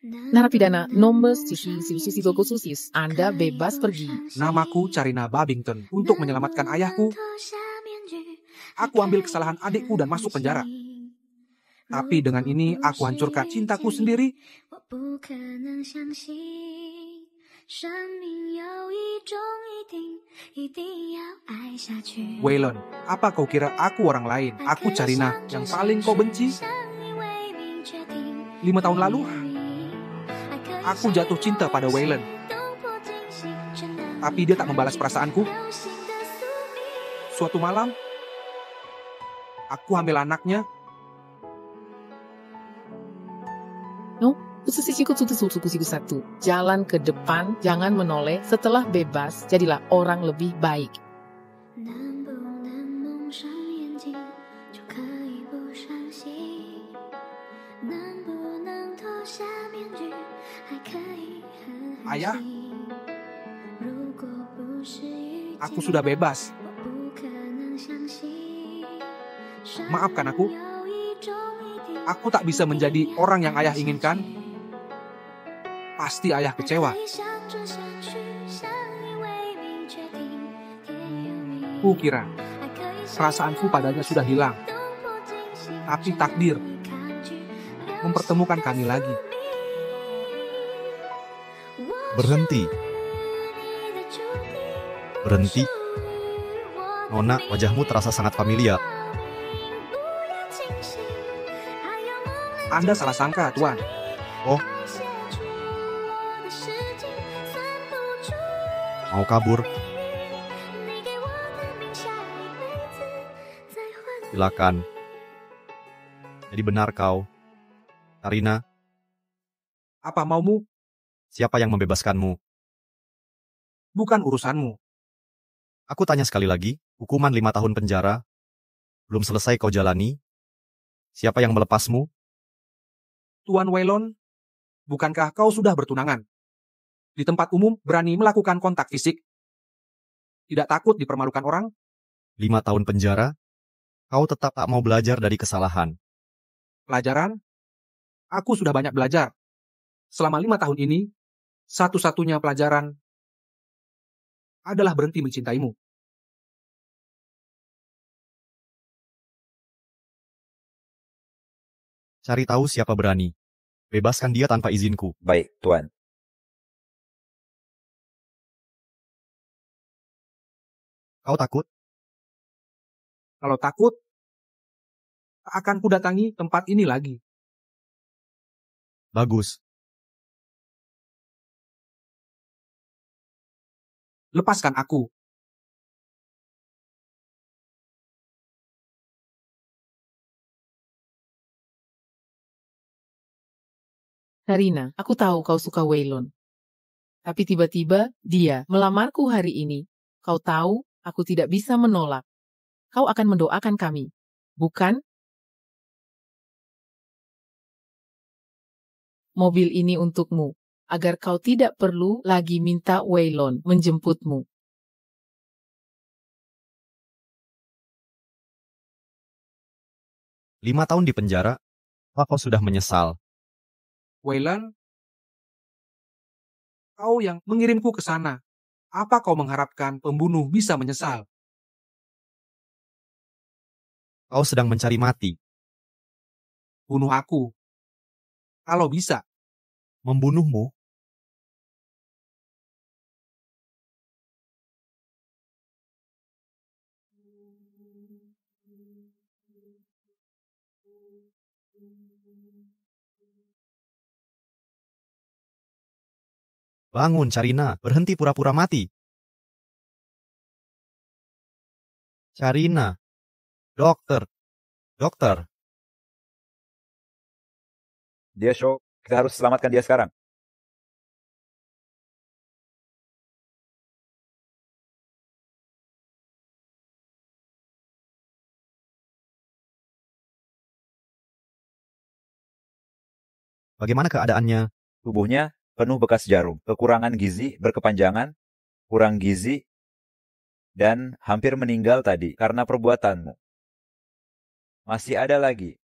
Narapidana nomor sisi Anda bebas pergi. Namaku Carina Babington. Untuk menyelamatkan ayahku, aku ambil kesalahan adikku dan masuk penjara. Tapi dengan ini aku hancurkan cintaku sendiri. Waylon, apa kau kira aku orang lain? Aku Carina yang paling kau benci? 5 tahun lalu, aku jatuh cinta pada Waylon. Tapi dia tak membalas perasaanku. Suatu malam, aku hamil anaknya. Satu. Jalan ke depan, jangan menoleh. Setelah bebas, jadilah orang lebih baik. Ayah, aku sudah bebas. Maafkan aku. Aku tak bisa menjadi orang yang ayah inginkan. Pasti ayah kecewa. Kukira perasaanku padanya sudah hilang. Tapi takdir mempertemukan kami lagi. Berhenti. Berhenti. Nona, wajahmu terasa sangat familiar. Anda salah sangka, Tuan. Oh. Mau kabur? Silakan. Jadi benar kau, Carina. Apa maumu? Siapa yang membebaskanmu? Bukan urusanmu. Aku tanya sekali lagi, hukuman 5 tahun penjara belum selesai kau jalani. Siapa yang melepasmu? Tuan Waylon, bukankah kau sudah bertunangan? Di tempat umum berani melakukan kontak fisik? Tidak takut dipermalukan orang? 5 tahun penjara? Kau tetap tak mau belajar dari kesalahan. Pelajaran? Aku sudah banyak belajar. Selama 5 tahun ini, satu-satunya pelajaran adalah berhenti mencintaimu. Cari tahu siapa berani. Bebaskan dia tanpa izinku. Baik, Tuan. Kau takut? Kalau takut, tak akan kudatangi tempat ini lagi. Bagus. Lepaskan aku. Carina, aku tahu kau suka Waylon. Tapi tiba-tiba dia melamarku hari ini. Kau tahu, aku tidak bisa menolak. Kau akan mendoakan kami, bukan? Mobil ini untukmu, agar kau tidak perlu lagi minta Waylon menjemputmu. Lima tahun di penjara, apa kau sudah menyesal? Waylon, kau yang mengirimku ke sana. Apa kau mengharapkan pembunuh bisa menyesal? Kau sedang mencari mati. Bunuh aku. Kalau bisa. Membunuhmu? Bangun, Carina. Berhenti pura-pura mati. Carina. Dokter. Dokter. Dia show. Kita harus selamatkan dia sekarang. Bagaimana keadaannya? Tubuhnya penuh bekas jarum, kekurangan gizi berkepanjangan, kurang gizi, dan hampir meninggal tadi karena perbuatanmu. Masih ada lagi.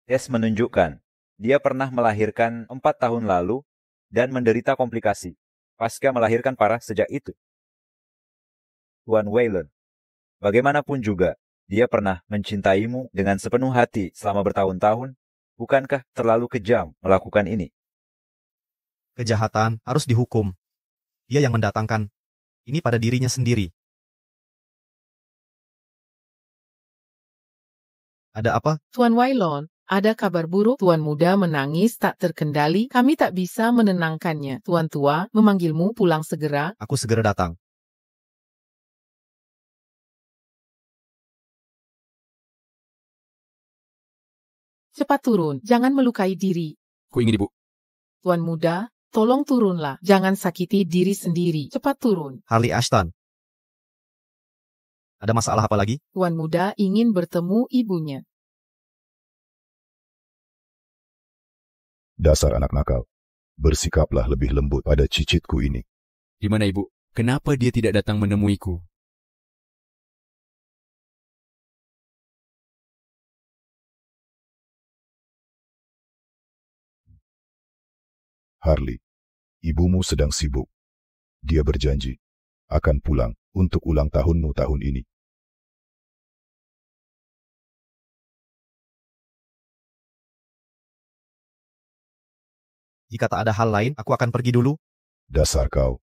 Tes menunjukkan Dia pernah melahirkan 4 tahun lalu dan menderita komplikasi. Pasca melahirkan parah sejak itu. Tuan Waylon, bagaimanapun juga, dia pernah mencintaimu dengan sepenuh hati selama bertahun-tahun. Bukankah terlalu kejam melakukan ini? Kejahatan harus dihukum. Dia yang mendatangkan ini pada dirinya sendiri. Ada apa? Tuan Waylon, ada kabar buruk. Tuan muda menangis tak terkendali. Kami tak bisa menenangkannya. Tuan tua memanggilmu pulang segera. Aku segera datang. Cepat turun, jangan melukai diri. Ku ingin Ibu. Tuan muda, tolong turunlah. Jangan sakiti diri sendiri. Cepat turun. Harley Ashton. Ada masalah apa lagi? Tuan muda ingin bertemu ibunya. Dasar anak nakal. Bersikaplah lebih lembut pada cicitku ini. Di mana Ibu? Kenapa dia tidak datang menemuiku? Harley, ibumu sedang sibuk. Dia berjanji akan pulang untuk ulang tahunmu tahun ini. Jika tak ada hal lain, aku akan pergi dulu. Dasar kau.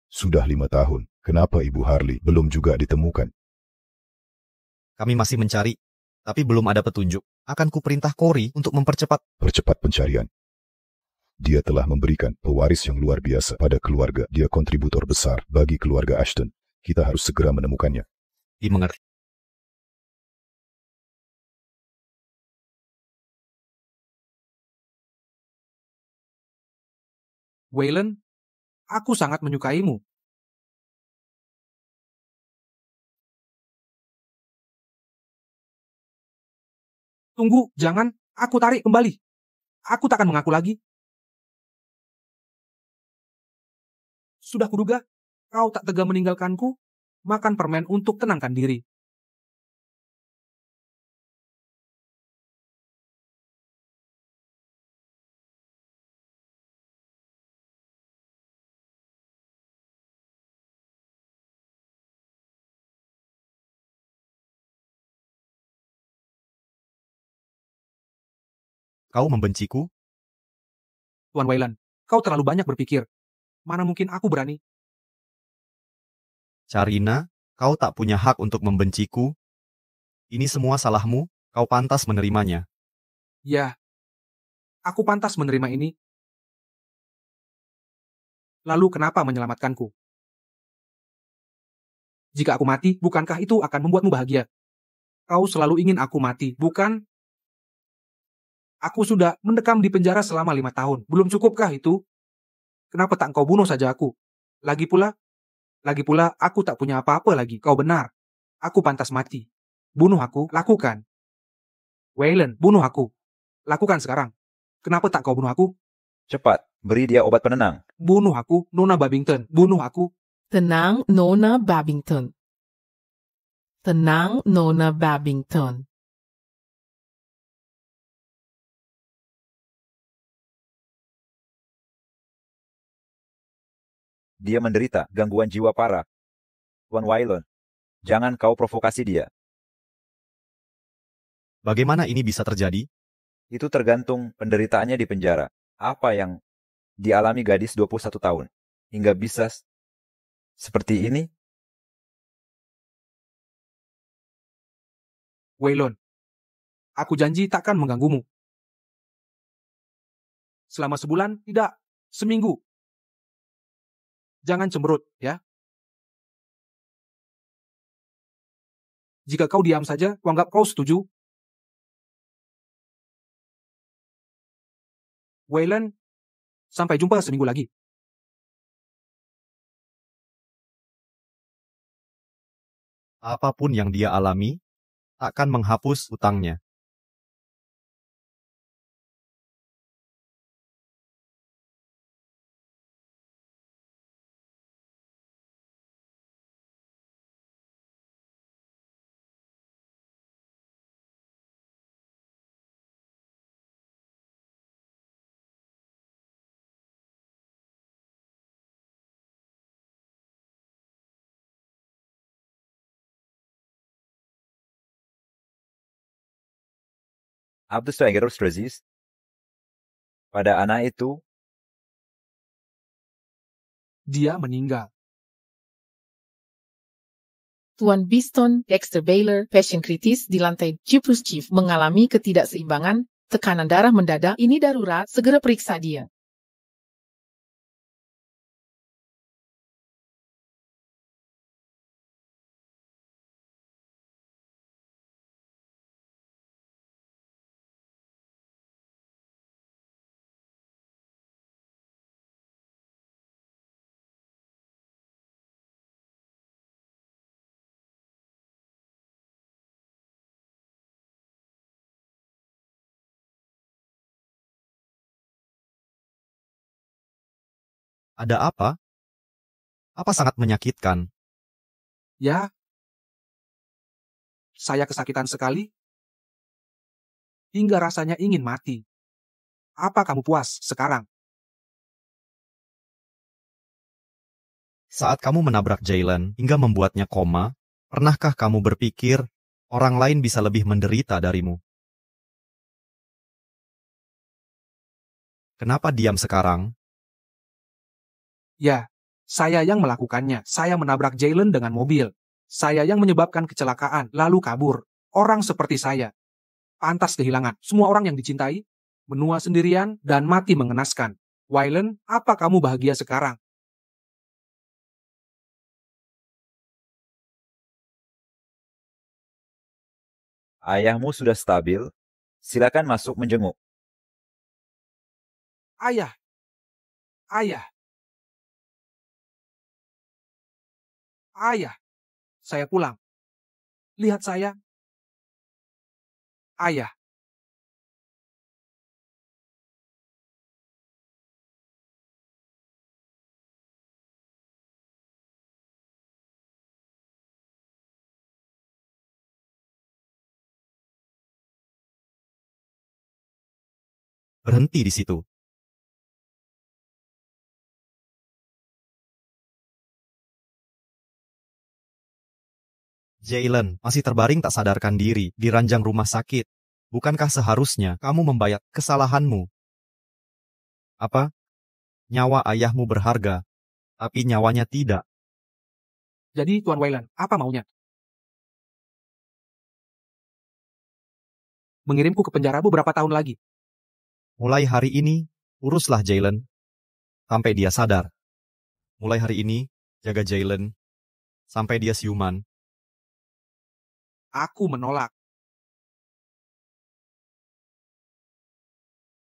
Sudah 5 tahun, kenapa Ibu Harley belum juga ditemukan? Kami masih mencari, tapi belum ada petunjuk. Akan kuperintah Corey untuk mempercepat. Percepat pencarian. Dia telah memberikan pewaris yang luar biasa pada keluarga. Dia kontributor besar bagi keluarga Ashton. Kita harus segera menemukannya. Dimengerti. Waylon, aku sangat menyukaimu. Tunggu, jangan. Aku tarik kembali. Aku takkan mengaku lagi. Sudah kuduga, kau tak tega meninggalkanku. Makan permen untuk tenangkan diri. Kau membenciku? Tuan Waylon, kau terlalu banyak berpikir. Mana mungkin aku berani? Carina, kau tak punya hak untuk membenciku. Ini semua salahmu, kau pantas menerimanya. Ya, aku pantas menerima ini. Lalu kenapa menyelamatkanku? Jika aku mati, bukankah itu akan membuatmu bahagia? Kau selalu ingin aku mati, bukan? Aku sudah mendekam di penjara selama 5 tahun. Belum cukupkah itu? Kenapa tak kau bunuh saja aku? Lagi pula, aku tak punya apa-apa lagi. Kau benar. Aku pantas mati. Bunuh aku, lakukan. Waylon, bunuh aku. Lakukan sekarang. Kenapa tak kau bunuh aku? Cepat, beri dia obat penenang. Bunuh aku, Nona Babington. Bunuh aku. Tenang, Nona Babington. Tenang, Nona Babington. Dia menderita gangguan jiwa parah. Tuan Waylon, jangan kau provokasi dia. Bagaimana ini bisa terjadi? Itu tergantung penderitaannya di penjara. Apa yang dialami gadis 21 tahun hingga bisa seperti ini? Waylon, aku janji takkan mengganggumu. Selama sebulan, tidak. Seminggu. Jangan cemberut, ya. Jika kau diam saja, kuanggap kau setuju. Waylon, sampai jumpa seminggu lagi. Apapun yang dia alami, takkan menghapus utangnya. Hattest du ein Geruchsresist? Pada anak itu, Dia meninggal. Tuan Biston, Dexter Baylor, pasien kritis di lantai Cyprus Chief mengalami ketidakseimbangan, tekanan darah mendadak, ini darurat, segera periksa dia. Ada apa? Apa sangat menyakitkan? Ya, saya kesakitan sekali, hingga rasanya ingin mati. Apa kamu puas sekarang? Saat kamu menabrak Jalen hingga membuatnya koma, pernahkah kamu berpikir orang lain bisa lebih menderita darimu? Kenapa diam sekarang? Ya, saya yang melakukannya. Saya menabrak Jalen dengan mobil. Saya yang menyebabkan kecelakaan, lalu kabur. Orang seperti saya pantas kehilangan semua orang yang dicintai, menua sendirian, dan mati mengenaskan. Waylon, apa kamu bahagia sekarang? ayahmu sudah stabil. Silakan masuk menjenguk. Ayah, ayah, ayah, saya pulang. Lihat saya. Ayah, Berhenti di situ. Jalen masih terbaring tak sadarkan diri di ranjang rumah sakit. Bukankah seharusnya kamu membayar kesalahanmu? Apa? Nyawa ayahmu berharga, tapi nyawanya tidak. jadi Tuan Waylon, apa maunya? Mengirimku ke penjara beberapa tahun lagi. Mulai hari ini, uruslah Jalen sampai dia sadar. Mulai hari ini, jaga Jalen sampai dia siuman. Aku menolak.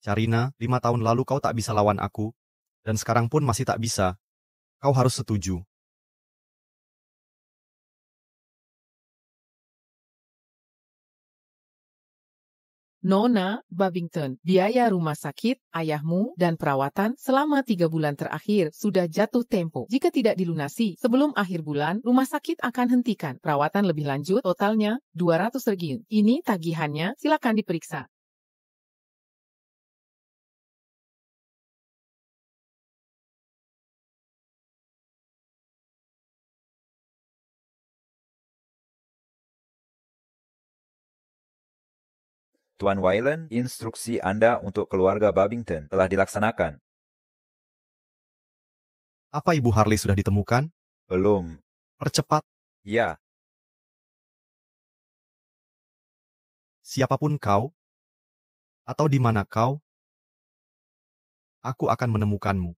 Carina, 5 tahun lalu kau tak bisa lawan aku, dan sekarang pun masih tak bisa. Kau harus setuju. Nona Babington, biaya rumah sakit, ayahmu, dan perawatan selama 3 bulan terakhir sudah jatuh tempo. Jika tidak dilunasi sebelum akhir bulan, rumah sakit akan hentikan perawatan lebih lanjut, totalnya 200 regin. Ini tagihannya, silakan diperiksa. Tuan Waylon, instruksi Anda untuk keluarga Babington telah dilaksanakan. Apa Ibu Harley sudah ditemukan? Belum. Percepat, Ya, siapapun kau, atau di mana kau, aku akan menemukanmu.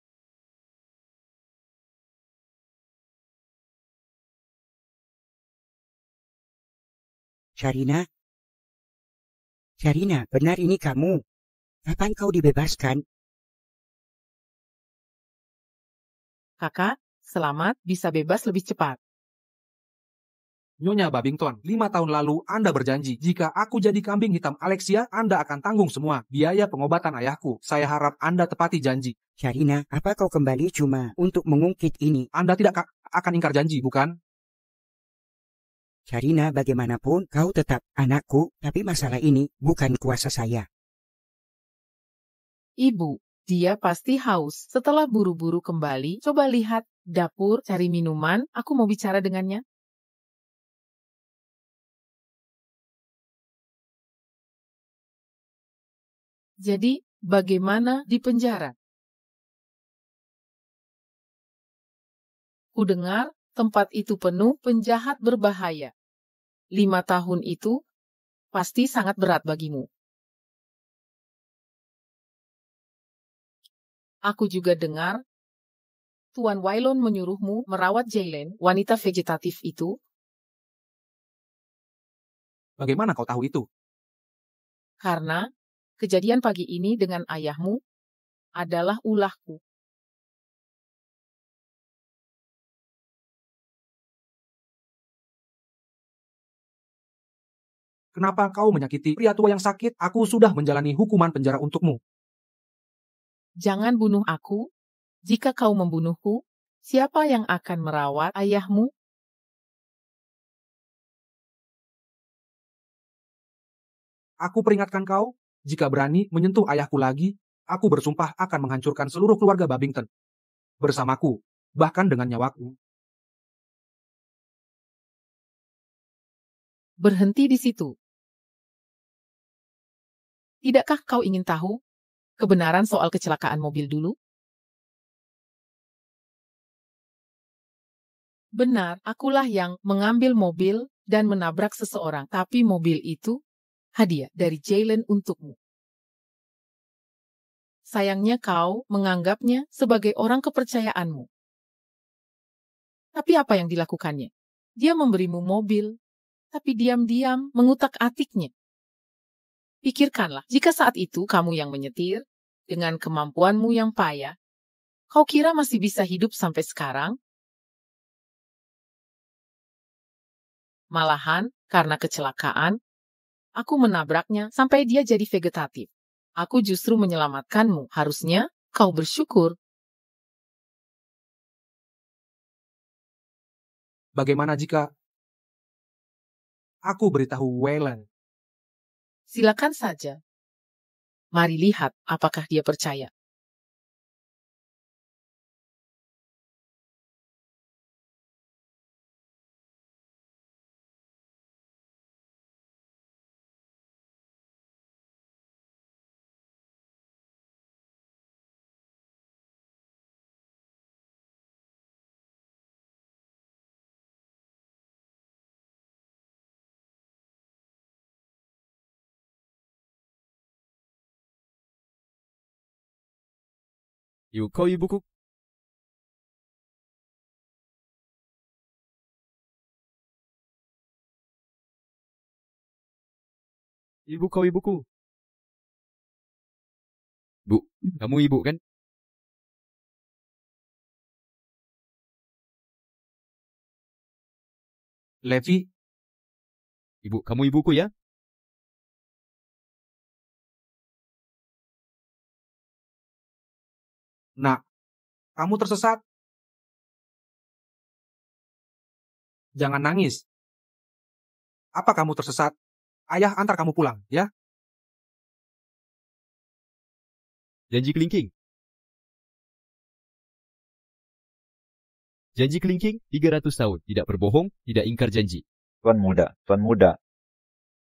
Sharina? Sharina, benar ini kamu? Kapan kau dibebaskan? Kakak, selamat, bisa bebas lebih cepat. Nyonya Babington, 5 tahun lalu Anda berjanji, jika aku jadi kambing hitam Alexia, Anda akan tanggung semua biaya pengobatan ayahku. Saya harap Anda tepati janji. Sharina, apa kau kembali cuma untuk mengungkit ini? Anda tidak akan ingkar janji, bukan? Sharina, bagaimanapun kau tetap anakku, tapi masalah ini bukan kuasa saya. Ibu, dia pasti haus. Setelah buru-buru kembali, coba lihat dapur, cari minuman, aku mau bicara dengannya. Jadi, bagaimana di penjara? Kudengar tempat itu penuh penjahat berbahaya. 5 tahun itu pasti sangat berat bagimu. Aku juga dengar Tuan Waylon menyuruhmu merawat Jalen, wanita vegetatif itu. Bagaimana kau tahu itu? Karena kejadian pagi ini dengan ayahmu adalah ulahku. Kenapa kau menyakiti pria tua yang sakit? Aku sudah menjalani hukuman penjara untukmu. Jangan bunuh aku. Jika kau membunuhku, siapa yang akan merawat ayahmu? Aku peringatkan kau, jika berani menyentuh ayahku lagi, aku bersumpah akan menghancurkan seluruh keluarga Babington. Bersamaku, bahkan dengan nyawaku. Berhenti di situ. Tidakkah kau ingin tahu kebenaran soal kecelakaan mobil dulu? Benar, akulah yang mengambil mobil dan menabrak seseorang, tapi mobil itu hadiah dari Jalen untukmu. Sayangnya kau menganggapnya sebagai orang kepercayaanmu. Tapi apa yang dilakukannya? Dia memberimu mobil, tapi diam-diam mengutak-atiknya. Pikirkanlah, jika saat itu kamu yang menyetir, dengan kemampuanmu yang payah, kau kira masih bisa hidup sampai sekarang? Malahan, karena kecelakaan, aku menabraknya sampai dia jadi vegetatif. Aku justru menyelamatkanmu. Harusnya kau bersyukur. Bagaimana jika aku beritahu Waylon? Silakan saja. Mari lihat apakah dia percaya. Yuk, kau ibuku. Ibu, kau ibuku. Bu, kamu ibu kan? Levi, Ibu, kamu ibuku ya? nak, kamu tersesat. Jangan nangis. Apa kamu tersesat? Ayah antar kamu pulang, ya? Janji kelingking. Janji kelingking 300 tahun. Tidak berbohong, tidak ingkar janji. Tuan muda, tuan muda.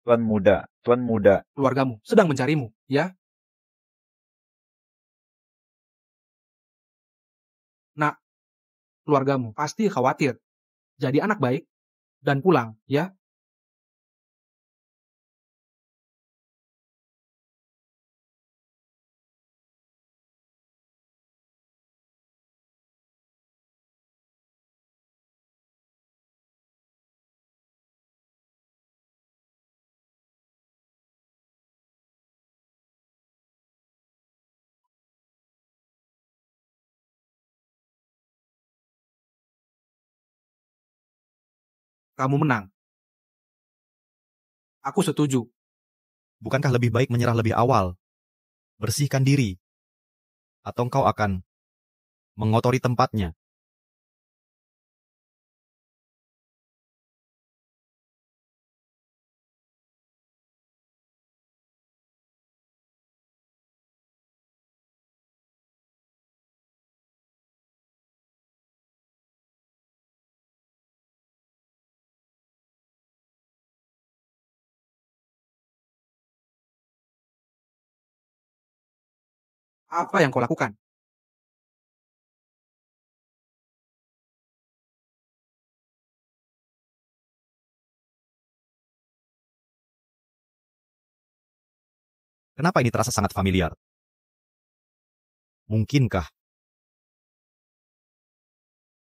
Tuan muda, tuan muda. Keluargamu sedang mencarimu, ya? Nak, keluargamu pasti khawatir. Jadi anak baik dan pulang, ya? Kamu menang. Aku setuju. Bukankah lebih baik menyerah lebih awal? Bersihkan diri. Atau engkau akan mengotori tempatnya. Apa yang kau lakukan? Kenapa ini terasa sangat familiar? Mungkinkah?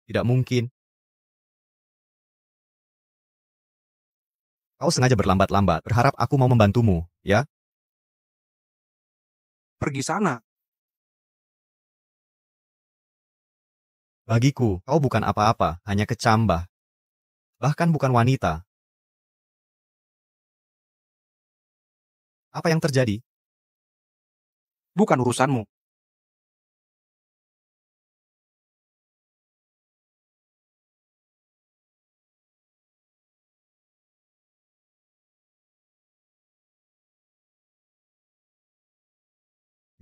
Tidak mungkin. Kau sengaja berlambat-lambat, berharap aku mau membantumu, ya? Pergi sana. Bagiku, kau bukan apa-apa, hanya kecambah. Bahkan bukan wanita. Apa yang terjadi? Bukan urusanmu.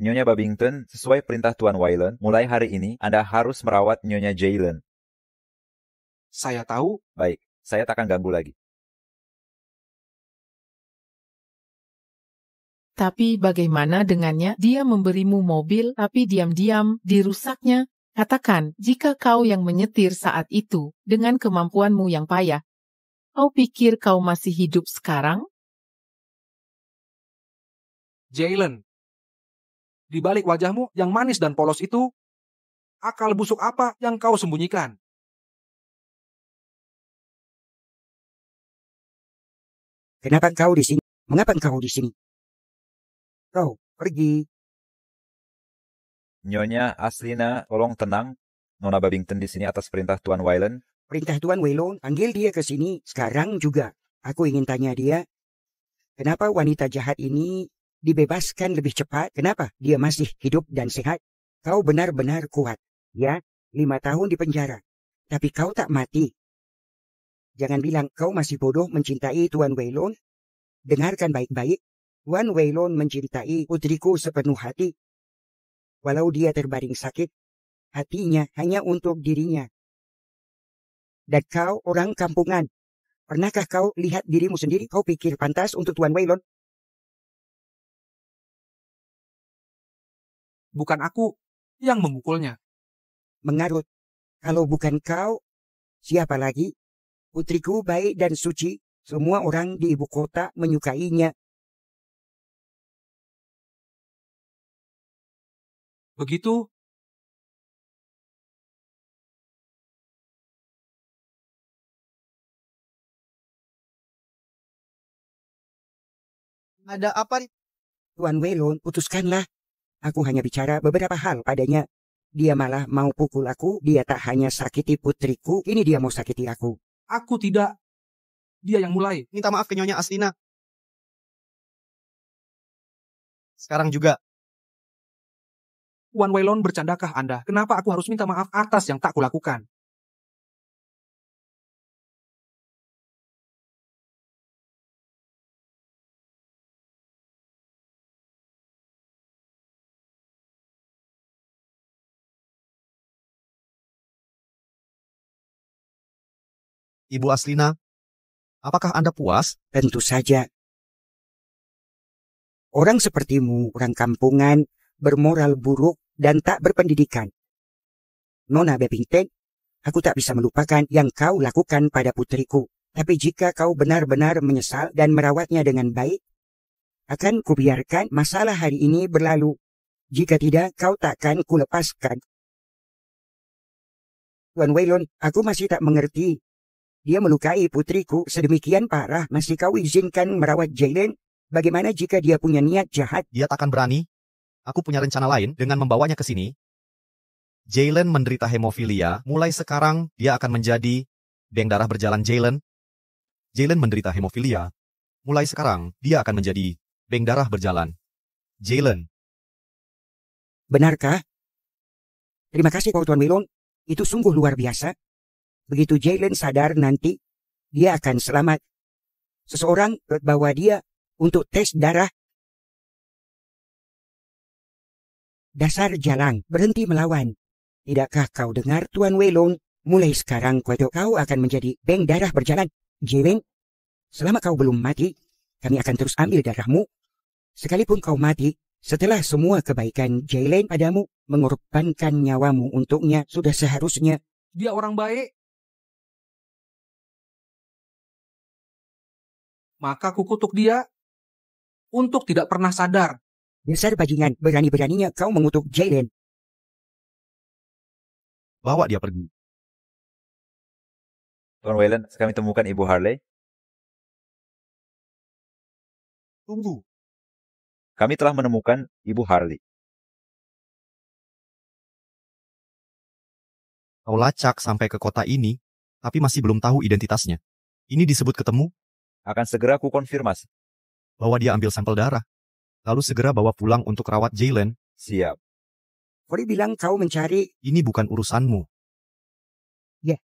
Nyonya Babington, sesuai perintah Tuan Wayland, mulai hari ini Anda harus merawat Nyonya Jalen. Saya tahu. Baik, saya tak akan ganggu lagi. Tapi bagaimana dengannya? Dia memberimu mobil, tapi diam-diam dirusaknya. Katakan, jika kau yang menyetir saat itu, dengan kemampuanmu yang payah, kau pikir kau masih hidup sekarang? Jalen. Di balik wajahmu yang manis dan polos itu, akal busuk apa yang kau sembunyikan? Kenapa kau di sini? Mengapa kau di sini? Kau pergi. Nyonya Aslina, tolong tenang. Nona Babington di sini atas perintah Tuan Wayland. Perintah Tuan Wayland, panggil dia ke sini sekarang juga. Aku ingin tanya dia, kenapa wanita jahat ini dibebaskan lebih cepat? Kenapa dia masih hidup dan sehat? Kau benar-benar kuat. Ya, 5 tahun di penjara. Tapi kau tak mati. Jangan bilang kau masih bodoh mencintai Tuan Wayland. Dengarkan baik-baik. Tuan Wayland mencintai putriku sepenuh hati. Walau dia terbaring sakit, hatinya hanya untuk dirinya. Dan kau orang kampungan. Pernahkah kau lihat dirimu sendiri? Kau pikir pantas untuk Tuan Wayland? Bukan aku yang memukulnya. Mengarut. Kalau bukan kau, siapa lagi? Putriku baik dan suci. Semua orang di ibu kota menyukainya. Begitu? Ada apa? Tuan Wayland, putuskanlah. Aku hanya bicara beberapa hal padanya. Dia malah mau pukul aku. Dia tak hanya sakiti putriku, ini dia mau sakiti aku. Aku tidak. Dia yang mulai. Minta maaf ke Nyonya Aslina. Sekarang juga. Tuan Wayland, bercandakah Anda? Kenapa aku harus minta maaf atas yang tak kulakukan? Ibu Aslina, apakah Anda puas? Tentu saja. Orang sepertimu, orang kampungan, bermoral buruk, dan tak berpendidikan. Nona Babington, aku tak bisa melupakan yang kau lakukan pada putriku. Tapi jika kau benar-benar menyesal dan merawatnya dengan baik, akan kubiarkan masalah hari ini berlalu. Jika tidak, kau takkan kulepaskan. Tuan Wayland, aku masih tak mengerti. Dia melukai putriku sedemikian parah, masih kau izinkan merawat Jalen? Bagaimana jika dia punya niat jahat? Dia takkan berani. Aku punya rencana lain dengan membawanya ke sini. Jalen menderita hemofilia. Mulai sekarang, dia akan menjadi bank darah berjalan Jalen. Jalen menderita hemofilia. Mulai sekarang, dia akan menjadi bank darah berjalan Jalen. Benarkah? Terima kasih kau Tuan Wayland. Itu sungguh luar biasa. Begitu Jalen sadar nanti, dia akan selamat. Seseorang bawa dia untuk tes darah. Dasar jalang, berhenti melawan. Tidakkah kau dengar Tuan Wayland? Mulai sekarang kau akan menjadi bank darah berjalan. Jalen, selama kau belum mati, kami akan terus ambil darahmu. Sekalipun kau mati, Setelah semua kebaikan Jalen padamu, mengorbankan nyawamu untuknya, sudah seharusnya. Dia orang baik. Maka kukutuk dia untuk tidak pernah sadar. Dasar bajingan, berani-beraninya kau mengutuk Jalen. Bawa dia pergi. Tuan Wayland, kami temukan Ibu Harley. Tunggu. Kami telah menemukan Ibu Harley. Kau lacak sampai ke kota ini, tapi masih belum tahu identitasnya. Ini disebut ketemu, Akan segera ku konfirmasi. bawa dia ambil sampel darah. Lalu segera bawa pulang untuk rawat Jalen. Siap. Kori bilang kau mencari. Ini bukan urusanmu. Ya.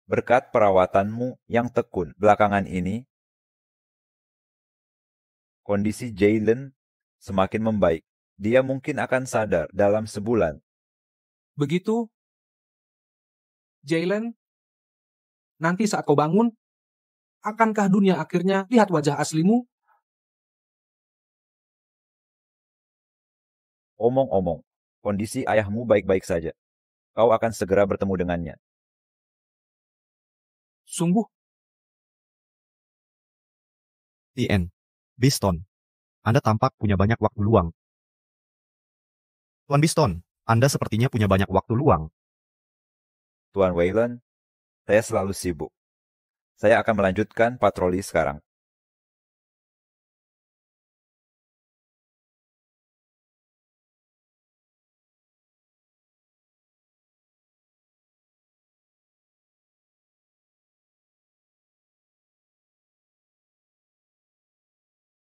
Berkat perawatanmu yang tekun belakangan ini, kondisi Jalen semakin membaik. Dia mungkin akan sadar dalam sebulan. Begitu, Jalen, nanti saat kau bangun, akankah dunia akhirnya lihat wajah aslimu? Omong-omong, kondisi ayahmu baik-baik saja. Kau akan segera bertemu dengannya. Sungguh, TN. Biston. Anda tampak punya banyak waktu luang. Tuan Biston, Anda sepertinya punya banyak waktu luang. Tuan Wayland, saya selalu sibuk. Saya akan melanjutkan patroli sekarang.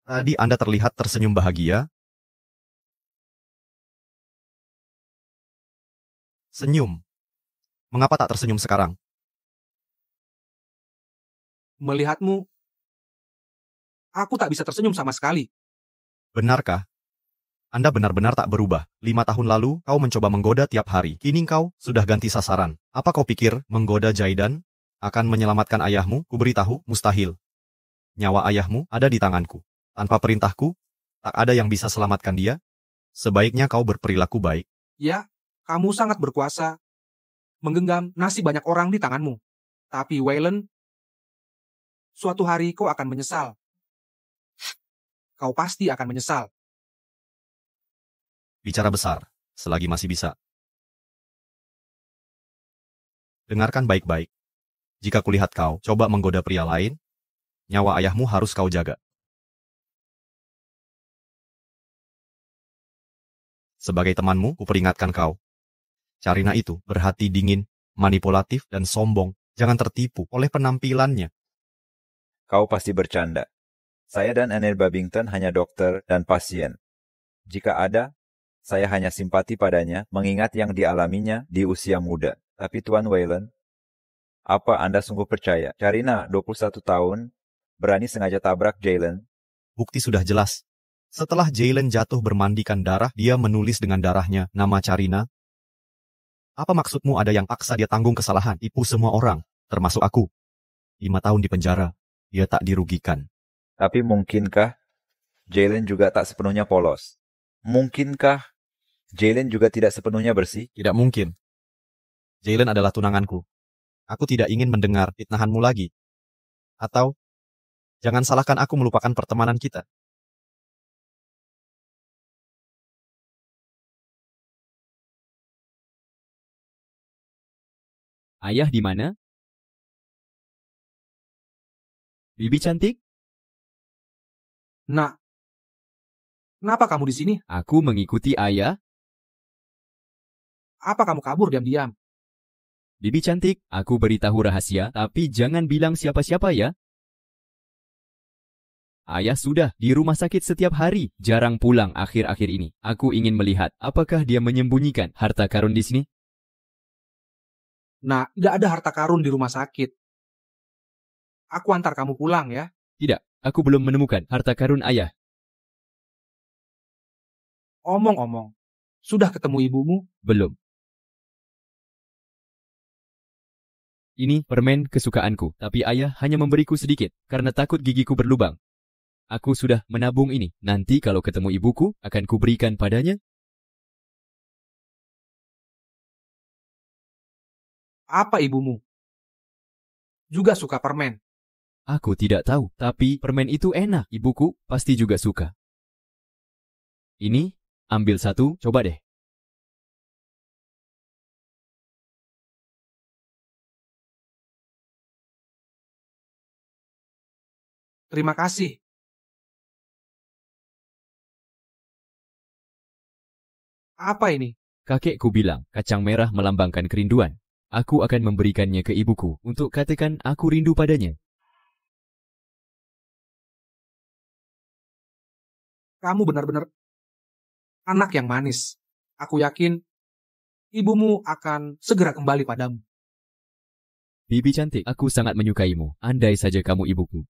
Tadi Anda terlihat tersenyum bahagia. Senyum. Mengapa tak tersenyum sekarang? melihatmu, aku tak bisa tersenyum sama sekali. Benarkah? Anda benar-benar tak berubah. 5 tahun lalu, kau mencoba menggoda tiap hari. Kini kau sudah ganti sasaran. Apa kau pikir menggoda Jaidan akan menyelamatkan ayahmu? Kuberitahu, mustahil. Nyawa ayahmu ada di tanganku. Tanpa perintahku, tak ada yang bisa selamatkan dia. Sebaiknya kau berperilaku baik. Ya, kamu sangat berkuasa, menggenggam nasib banyak orang di tanganmu. Tapi Wayland, suatu hari kau akan menyesal. Kau pasti akan menyesal. Bicara besar, selagi masih bisa. Dengarkan baik-baik. Jika kulihat kau coba menggoda pria lain, nyawa ayahmu harus kau jaga. Sebagai temanmu, kuperingatkan kau. Carina itu berhati dingin, manipulatif, dan sombong. Jangan tertipu oleh penampilannya. Kau pasti bercanda. Saya dan Anne Babington hanya dokter dan pasien. Jika ada, saya hanya simpati padanya mengingat yang dialaminya di usia muda. Tapi Tuan Wayland, apa Anda sungguh percaya Carina, 21 tahun, berani sengaja tabrak Jalen? Bukti sudah jelas. Setelah Jalen jatuh bermandikan darah, dia menulis dengan darahnya nama Carina. Apa maksudmu ada yang paksa dia tanggung kesalahan? Tipu semua orang, termasuk aku. 5 tahun di penjara, dia tak dirugikan. Tapi mungkinkah Jalen juga tak sepenuhnya polos? Mungkinkah Jalen juga tidak sepenuhnya bersih? Tidak mungkin. Jalen adalah tunanganku. Aku tidak ingin mendengar fitnahanmu lagi. Atau, jangan salahkan aku melupakan pertemanan kita. Ayah di mana? Bibi cantik, Nak, kenapa kamu di sini? aku mengikuti ayah. Apa kamu kabur diam-diam? Bibi cantik, aku beritahu rahasia, tapi jangan bilang siapa-siapa ya. Ayah sudah di rumah sakit setiap hari, jarang pulang akhir-akhir ini. Aku ingin melihat apakah dia menyembunyikan harta karun di sini. Nak, tidak ada harta karun di rumah sakit. Aku antar kamu pulang ya. Tidak, aku belum menemukan harta karun ayah. Omong-omong, sudah ketemu ibumu? Belum. Ini permen kesukaanku, tapi ayah hanya memberiku sedikit karena takut gigiku berlubang. Aku sudah menabung ini. Nanti kalau ketemu ibuku, akan kuberikan padanya. Apa ibumu? Juga suka permen. Aku tidak tahu, tapi permen itu enak. Ibuku pasti juga suka. Ini, ambil satu, coba deh. Terima kasih. Apa ini? Kakekku bilang, kacang merah melambangkan kerinduan. Aku akan memberikannya ke ibuku untuk katakan aku rindu padanya. Kamu benar-benar anak yang manis. Aku yakin ibumu akan segera kembali padamu. Bibi cantik, aku sangat menyukaimu. Andai saja kamu ibuku.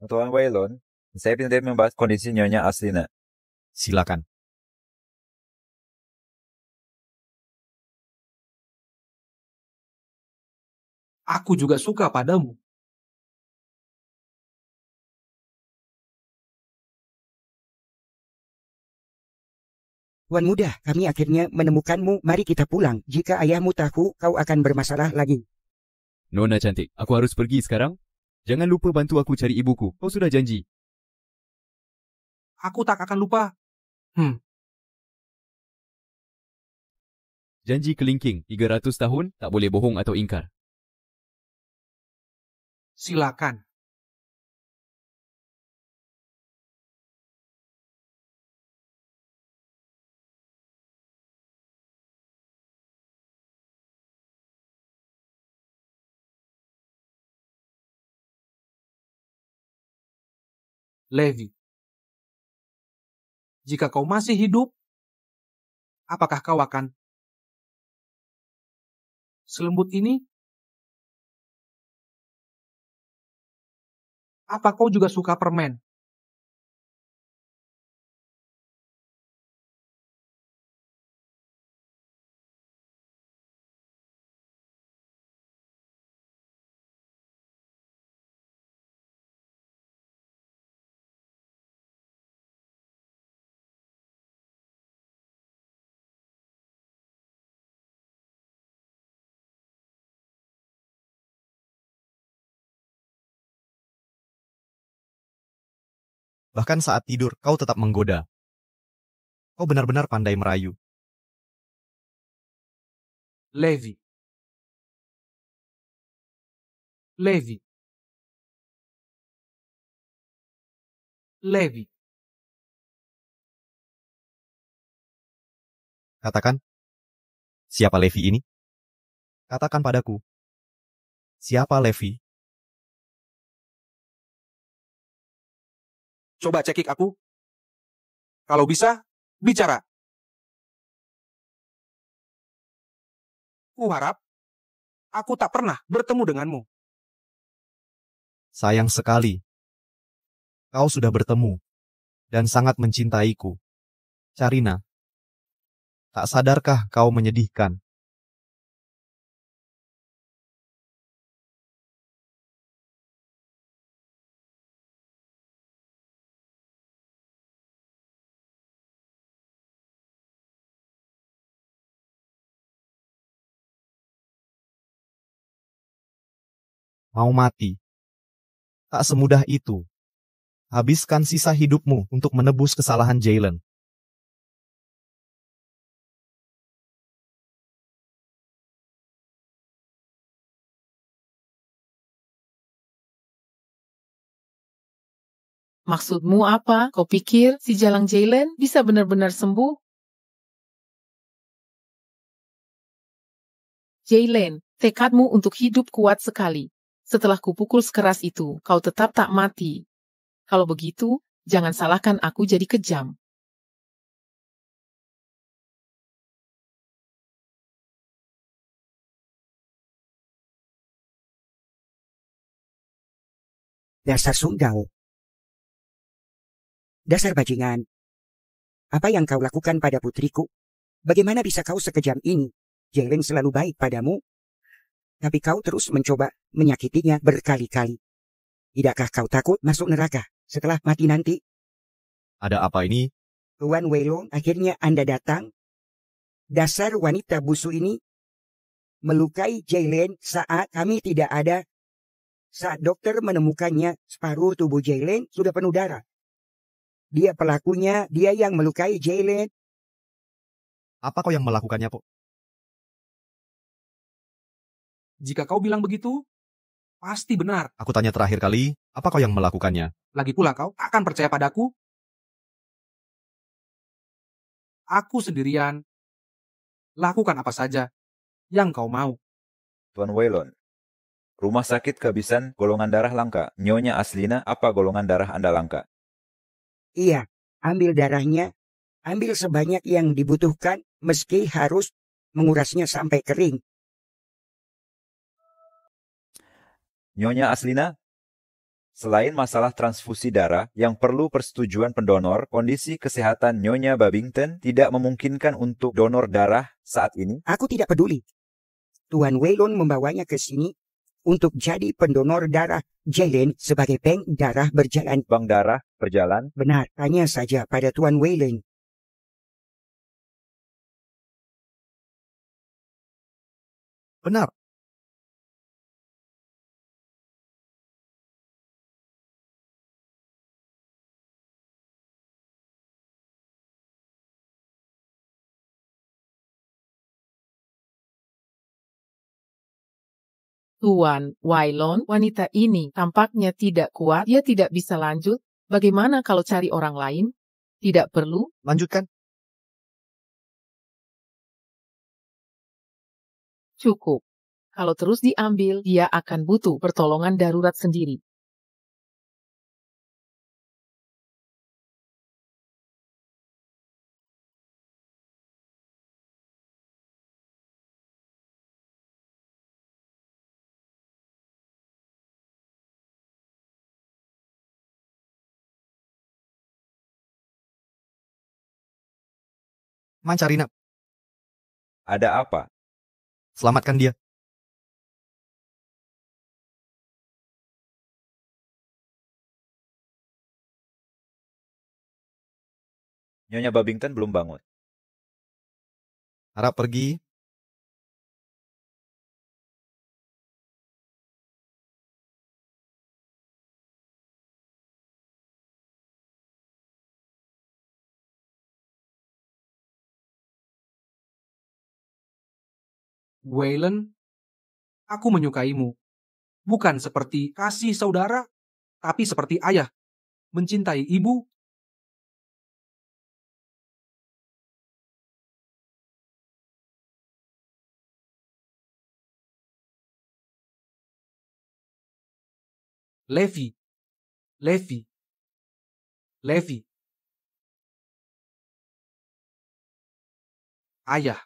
Tuan Waylon, saya pindah membahas kondisi Nyonya Aslina. Silakan. Aku juga suka padamu. Tuan muda, kami akhirnya menemukanmu. Mari kita pulang. Jika ayahmu tahu, kau akan bermasalah lagi. Nona cantik, aku harus pergi sekarang. Jangan lupa bantu aku cari ibuku. Kau sudah janji. Aku tak akan lupa. Janji kelingking, 300 tahun, tak boleh bohong atau ingkar. Silakan. Levi, jika kau masih hidup, apakah kau akan selembut ini? Apa kau juga suka permen? Bahkan saat tidur, kau tetap menggoda. Kau benar-benar pandai merayu. Levi. Levi. Levi. Katakan, siapa Levi ini? Katakan padaku, siapa Levi? Coba cekik aku. Kalau bisa, bicara. Kuharap aku tak pernah bertemu denganmu. Sayang sekali. Kau sudah bertemu dan sangat mencintaiku. Carina, tak sadarkah kau menyedihkan? Mau mati? Tak semudah itu. Habiskan sisa hidupmu untuk menebus kesalahan Jalen. Maksudmu apa? Kau pikir si Jalang Jalen bisa benar-benar sembuh? Jalen, tekadmu untuk hidup kuat sekali. Setelah kupukul sekeras itu, kau tetap tak mati. Kalau begitu, Jangan salahkan aku jadi kejam. Dasar sunggau. Dasar bajingan. Apa yang kau lakukan pada putriku? Bagaimana bisa kau sekejam ini? Jalen selalu baik padamu, tapi kau terus mencoba menyakitinya berkali-kali. Tidakkah kau takut masuk neraka setelah mati nanti? Ada apa ini? Tuan Waylon, akhirnya Anda datang. Dasar wanita busuk ini melukai Jalen saat kami tidak ada. Saat dokter menemukannya, separuh tubuh Jalen sudah penuh darah. Dia pelakunya, dia yang melukai Jalen. Apa kau yang melakukannya, Po? Jika kau bilang begitu, pasti benar. Aku tanya terakhir kali, apa kau yang melakukannya? Lagi pula kau akan percaya padaku? Aku sendirian. Lakukan apa saja yang kau mau. Tuan Waylon, rumah sakit kehabisan golongan darah langka. Nyonya Aslina, apa golongan darah Anda langka? Iya, ambil darahnya, ambil sebanyak yang dibutuhkan meski harus mengurasnya sampai kering. Nyonya Aslina, selain masalah transfusi darah yang perlu persetujuan pendonor, kondisi kesehatan Nyonya Babington tidak memungkinkan untuk donor darah saat ini. Aku tidak peduli. Tuan Waylon membawanya ke sini untuk jadi pendonor darah Jalen sebagai bank darah berjalan. Bank darah berjalan. Benar, tanya saja pada Tuan Waylon. Benar. Tuan Waylon, wanita ini tampaknya tidak kuat, dia tidak bisa lanjut. Bagaimana kalau cari orang lain? Tidak perlu. Lanjutkan. Cukup. Kalau terus diambil, dia akan butuh pertolongan darurat sendiri. Mancarina, Ada apa? selamatkan dia. Nyonya Babington belum bangun. Harap pergi. Waylon, aku menyukaimu. Bukan seperti kasih saudara, tapi seperti ayah. Mencintai ibu. Levi. Levi. Levi. Ayah.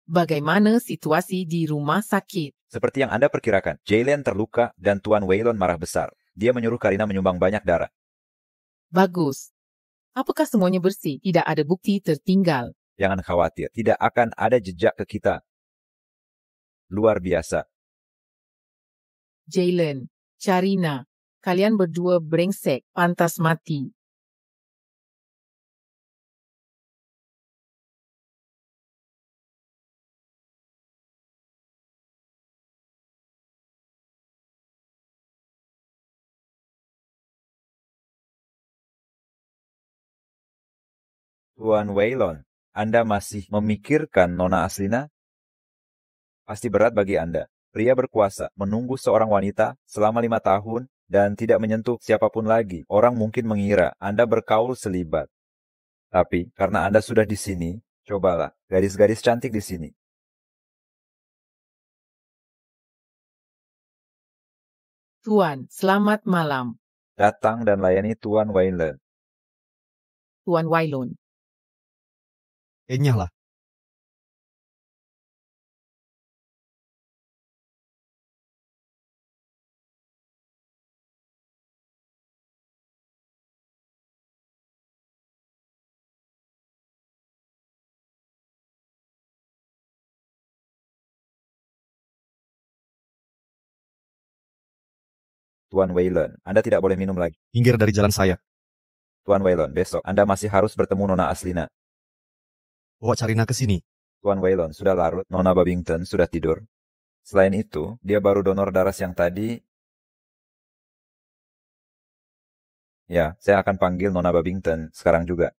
Bagaimana situasi di rumah sakit? Seperti yang Anda perkirakan, Jalen terluka dan Tuan Waylon marah besar. Dia menyuruh Karina menyumbang banyak darah. Bagus. Apakah semuanya bersih? Tidak ada bukti tertinggal. Jangan khawatir, tidak akan ada jejak ke kita. Luar biasa. Jalen, Carina, kalian berdua brengsek, pantas mati. Tuan Waylon, Anda masih memikirkan Nona Aslina? Pasti berat bagi Anda. Pria berkuasa menunggu seorang wanita selama 5 tahun dan tidak menyentuh siapapun lagi. Orang mungkin mengira Anda berkaul selibat. Tapi karena Anda sudah di sini, cobalah gadis-gadis cantik di sini. Tuan, selamat malam. Datang dan layani Tuan Waylon. Tuan Waylon. Enyahlah. Tuan Waylon, Anda tidak boleh minum lagi. Minggir dari jalan saya. Tuan Waylon, besok Anda masih harus bertemu Nona Aslina. Bawa Carina ke sini. Tuan Waylon, sudah larut. Nona Babington sudah tidur. Selain itu, dia baru donor darah yang tadi. Ya, saya akan panggil Nona Babington sekarang juga.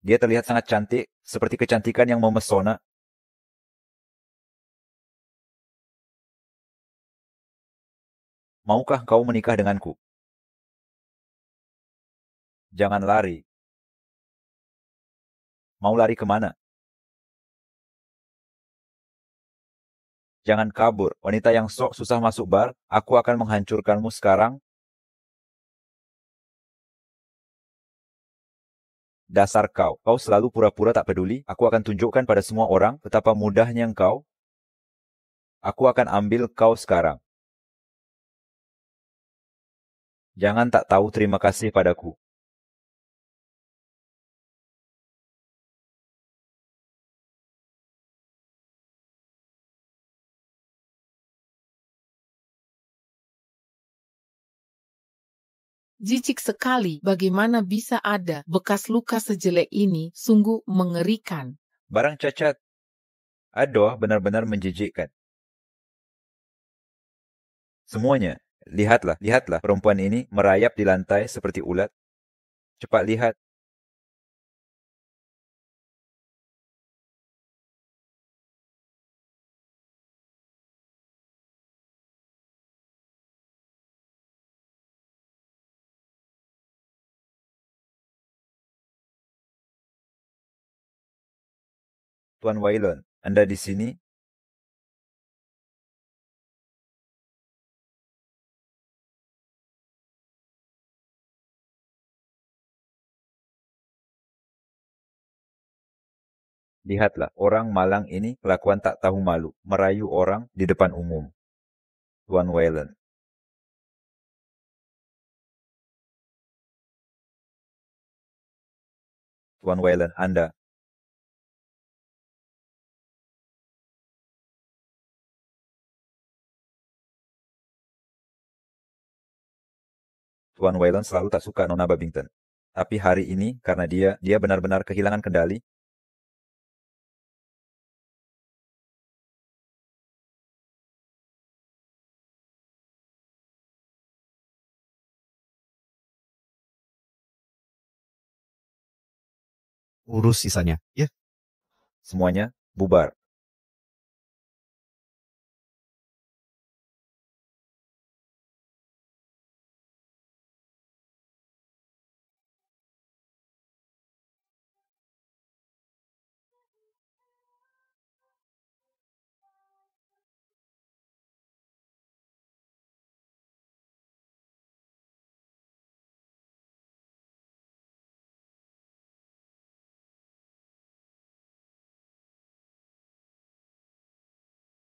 Dia terlihat sangat cantik, seperti kecantikan yang memesona. Maukah kau menikah denganku? Jangan lari. Mau lari kemana? Jangan kabur, wanita yang sok susah masuk bar. Aku akan menghancurkanmu sekarang. Dasar kau selalu pura-pura tak peduli. Aku akan tunjukkan pada semua orang betapa mudahnya engkau. Aku akan ambil kau sekarang. Jangan tak tahu terima kasih padaku. Jijik sekali bagaimana bisa ada bekas luka sejelek ini, sungguh mengerikan. Barang cacat. Aduh, benar-benar menjijikkan. Semuanya. Lihatlah perempuan ini merayap di lantai seperti ulat. Cepat lihat. Tuan Waylon, Anda di sini? Lihatlah, orang malang ini kelakuan tak tahu malu, merayu orang di depan umum. Tuan Waylon. Tuan Waylon, Anda. Tuan Waylon selalu tak suka Nona Babington. Tapi hari ini, karena dia benar-benar kehilangan kendali. Urus sisanya, ya. Semuanya bubar.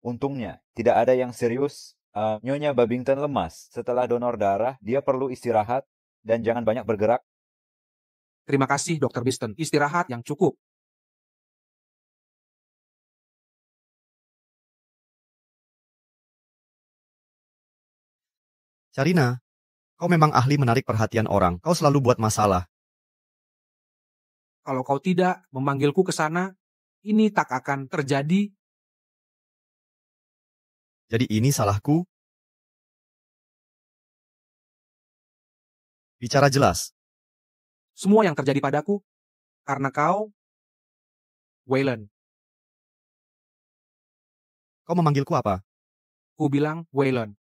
Untungnya, tidak ada yang serius. Nyonya Babington lemas. Setelah donor darah, dia perlu istirahat dan jangan banyak bergerak. Terima kasih, Dr. Biston. Istirahat yang cukup. Carina, kau memang ahli menarik perhatian orang. Kau selalu buat masalah. Kalau kau tidak memanggilku ke sana, ini tak akan terjadi. Jadi ini salahku? Bicara jelas. Semua yang terjadi padaku karena kau, Waylon. Kau memanggilku apa? Ku bilang, Waylon,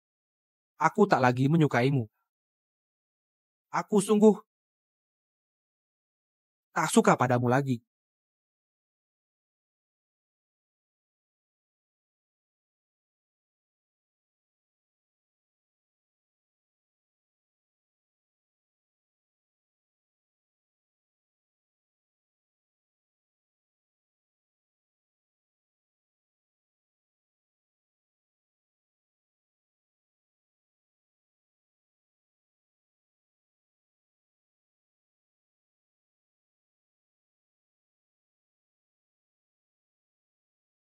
aku tak lagi menyukaimu. Aku sungguh tak suka padamu lagi.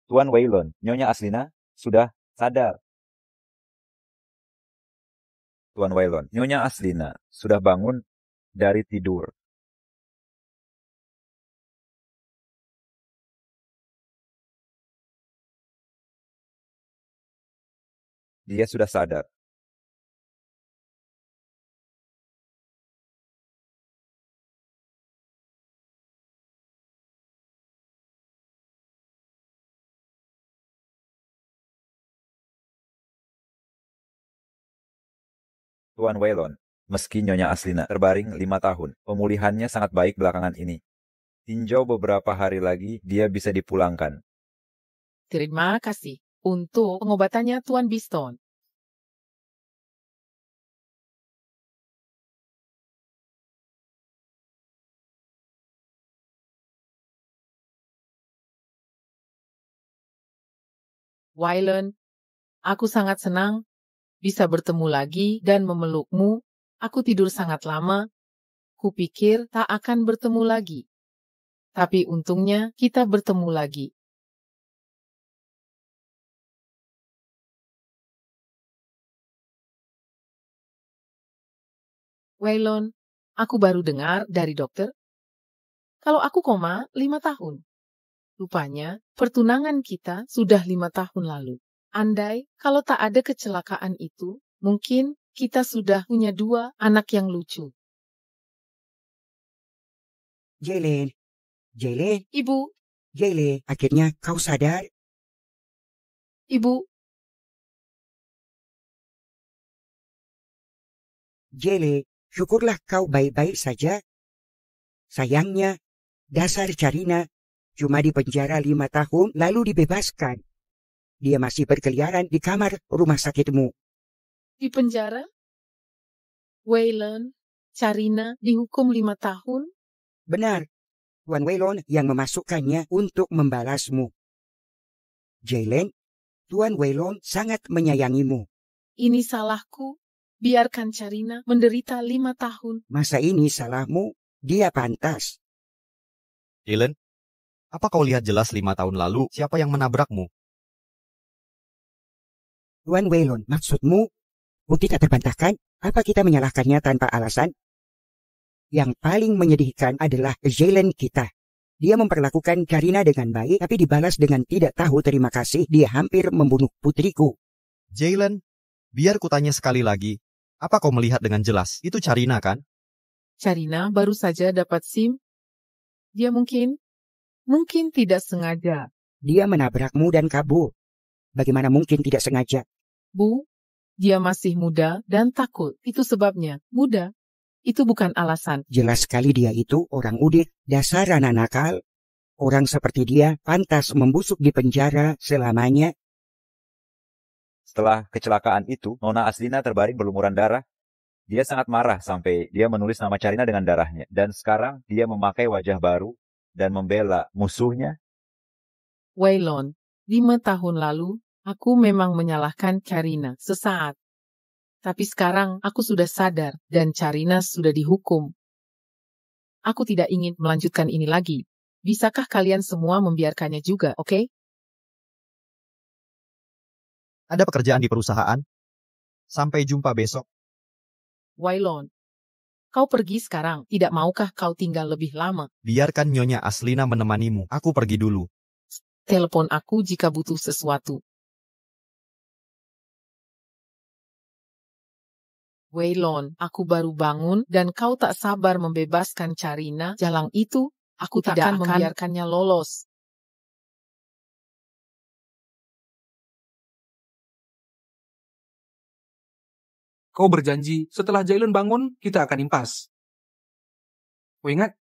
Tuan Waylon, Nyonya Aslina sudah sadar. Tuan Waylon, Nyonya Aslina sudah bangun dari tidur. Dia sudah sadar. Tuan Waylon, meski Nyonya Aslina terbaring 5 tahun, pemulihannya sangat baik belakangan ini. Tinjau beberapa hari lagi, dia bisa dipulangkan. Terima kasih untuk pengobatannya Tuan Biston. Waylon, aku sangat senang bisa bertemu lagi dan memelukmu. Aku tidur sangat lama. Kupikir tak akan bertemu lagi. Tapi untungnya kita bertemu lagi. Waylon, aku baru dengar dari dokter kalau aku koma 5 tahun. Rupanya, pertunangan kita sudah 5 tahun lalu. Andai kalau tak ada kecelakaan itu, mungkin kita sudah punya 2 anak yang lucu. Jelen, Jelen, Ibu, Jelen, akhirnya kau sadar? Ibu, Jelen, syukurlah kau baik-baik saja. Sayangnya, dasar Carina cuma dipenjara 5 tahun lalu dibebaskan. Dia masih berkeliaran di kamar rumah sakitmu. di penjara? Waylon, Carina dihukum 5 tahun? Benar, Tuan Waylon yang memasukkannya untuk membalasmu. Jelen, Tuan Waylon sangat menyayangimu. Ini salahku. Biarkan Carina menderita 5 tahun. Masa ini salahmu, dia pantas. Jalen, apa kau lihat jelas 5 tahun lalu siapa yang menabrakmu? Tuan Waylon, maksudmu? Bukti tak terbantahkan? Apa kita menyalahkannya tanpa alasan? Yang paling menyedihkan adalah Jelen kita. Dia memperlakukan Carina dengan baik, tapi dibalas dengan tidak tahu terima kasih. Dia hampir membunuh putriku. Jalen, biar kutanya sekali lagi. Apa kau melihat dengan jelas? Itu Carina kan? Carina baru saja dapat SIM. Dia mungkin tidak sengaja. Dia menabrakmu dan kabur. Bagaimana mungkin tidak sengaja? Bu, dia masih muda dan takut. Itu sebabnya. Muda. Itu bukan alasan. Jelas sekali dia itu orang udik, dasar anak nakal. Orang seperti dia pantas membusuk di penjara selamanya. Setelah kecelakaan itu, Nona Aslina terbaring berlumuran darah. Dia sangat marah sampai dia menulis nama Carina dengan darahnya. Dan sekarang dia memakai wajah baru dan membela musuhnya. Waylon, 5 tahun lalu, aku memang menyalahkan Carina sesaat. Tapi sekarang aku sudah sadar dan Carina sudah dihukum. Aku tidak ingin melanjutkan ini lagi. Bisakah kalian semua membiarkannya juga, oke? Ada pekerjaan di perusahaan? Sampai jumpa besok. Waylon, kau pergi sekarang. Tidak maukah kau tinggal lebih lama? Biarkan Nyonya Aslina menemanimu. Aku pergi dulu. Telepon aku jika butuh sesuatu. Waylon, aku baru bangun dan kau tak sabar membebaskan Carina. Jalang itu, aku tidak akan membiarkannya lolos. Kau berjanji setelah Jalen bangun, kita akan impas. Kau ingat?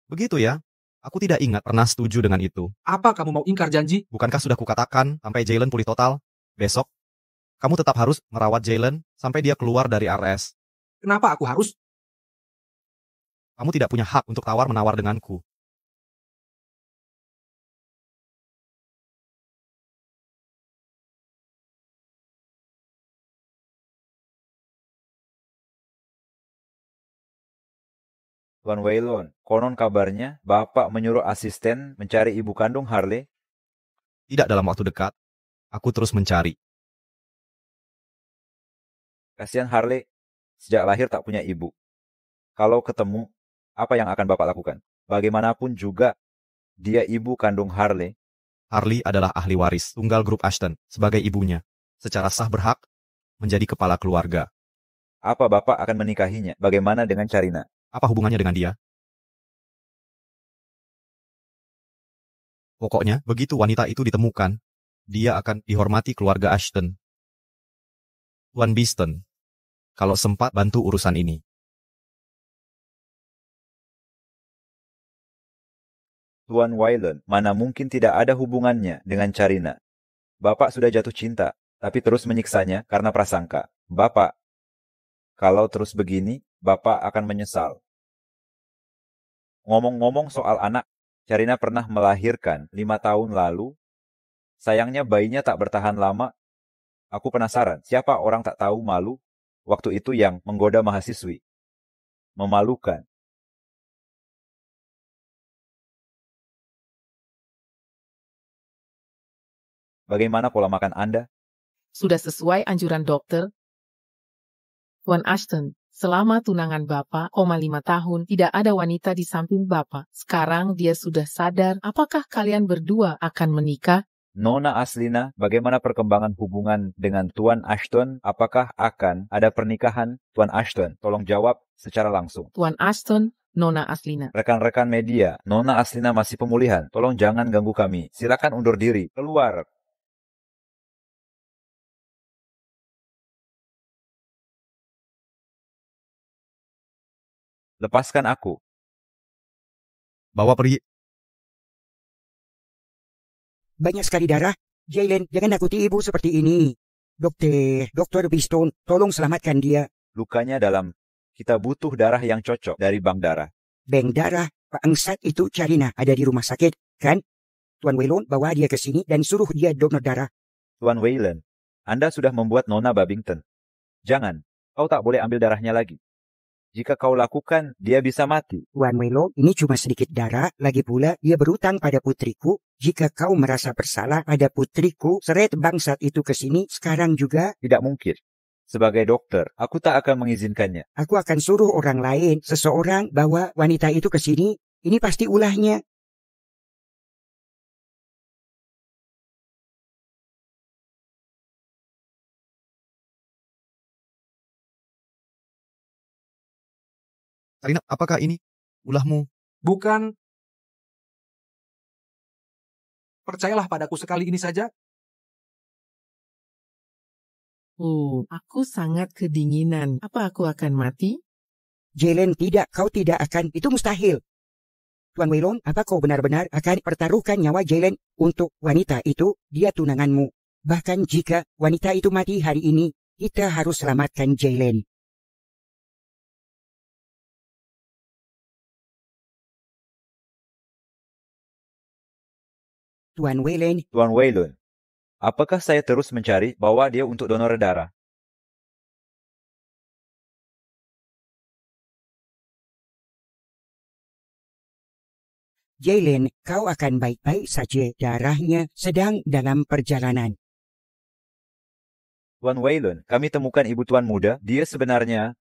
Begitu ya? Aku tidak ingat pernah setuju dengan itu. Apa kamu mau ingkar janji? Bukankah sudah kukatakan sampai Jalen pulih total? Besok, kamu tetap harus merawat Jalen sampai dia keluar dari RS. Kenapa aku harus? Kamu tidak punya hak untuk tawar-menawar denganku. Tuan Waylon, konon kabarnya Bapak menyuruh asisten mencari ibu kandung Harley. Tidak dalam waktu dekat. Aku terus mencari. Kasihan Harley, sejak lahir tak punya ibu. Kalau ketemu, apa yang akan Bapak lakukan? Bagaimanapun juga, dia ibu kandung Harley. Harley adalah ahli waris tunggal grup Ashton sebagai ibunya. Secara sah berhak menjadi kepala keluarga. Apa Bapak akan menikahinya? Bagaimana dengan Carina? Apa hubungannya dengan dia? Pokoknya, begitu wanita itu ditemukan, dia akan dihormati keluarga Ashton. Tuan Beeston, kalau sempat bantu urusan ini. Tuan Waylon, mana mungkin tidak ada hubungannya dengan Carina. Bapak sudah jatuh cinta, tapi terus menyiksanya karena prasangka. Bapak, kalau terus begini, Bapak akan menyesal. Ngomong-ngomong soal anak, Carina pernah melahirkan 5 tahun lalu. Sayangnya bayinya tak bertahan lama. Aku penasaran, siapa orang tak tahu malu waktu itu yang menggoda mahasiswi. Memalukan. Bagaimana pola makan Anda? Sudah sesuai anjuran dokter? Tuan Ashton, selama tunangan Bapak, 5 tahun, tidak ada wanita di samping Bapak. Sekarang dia sudah sadar, apakah kalian berdua akan menikah? Nona Aslina, bagaimana perkembangan hubungan dengan Tuan Ashton? Apakah akan ada pernikahan? Tuan Ashton, tolong jawab secara langsung. Tuan Ashton, Nona Aslina. Rekan-rekan media, Nona Aslina masih pemulihan. Tolong jangan ganggu kami. Silakan undur diri. Keluar. Lepaskan aku. Bawa pergi. Banyak sekali darah. Jalen, jangan takuti ibu seperti ini. Dokter Beeston, tolong selamatkan dia. Lukanya dalam. Kita butuh darah yang cocok dari bank darah. Bank darah, bangsat itu Carina ada di rumah sakit, kan? Tuan Waylon bawa dia ke sini dan suruh dia donor darah. Tuan Waylon, Anda sudah membuat Nona Babington. Jangan, kau tak boleh ambil darahnya lagi. Jika kau lakukan, dia bisa mati. Tuan Waylon, ini cuma sedikit darah. Lagi pula, dia berutang pada putriku. Jika kau merasa bersalah pada putriku, seret bangsat itu ke sini sekarang juga. Tidak mungkin. Sebagai dokter, aku tak akan mengizinkannya. Aku akan suruh orang lain, seseorang bawa wanita itu ke sini. Ini pasti ulahnya. Carina, apakah ini ulahmu? Bukan. Percayalah padaku sekali ini saja. Aku sangat kedinginan. Apa aku akan mati? Jalen, tidak, kau tidak akan. Itu mustahil. Tuan Waylon, apa kau benar-benar akan pertaruhkan nyawa Jalen untuk wanita itu? Dia tunanganmu. Bahkan jika wanita itu mati hari ini, kita harus selamatkan Jalen. Tuan Waylon, Tuan Waylon, apakah saya terus mencari bawa dia untuk donor darah? Jalen, kau akan baik-baik saja. Darahnya sedang dalam perjalanan. Tuan Waylon, kami temukan ibu tuan muda. Dia sebenarnya...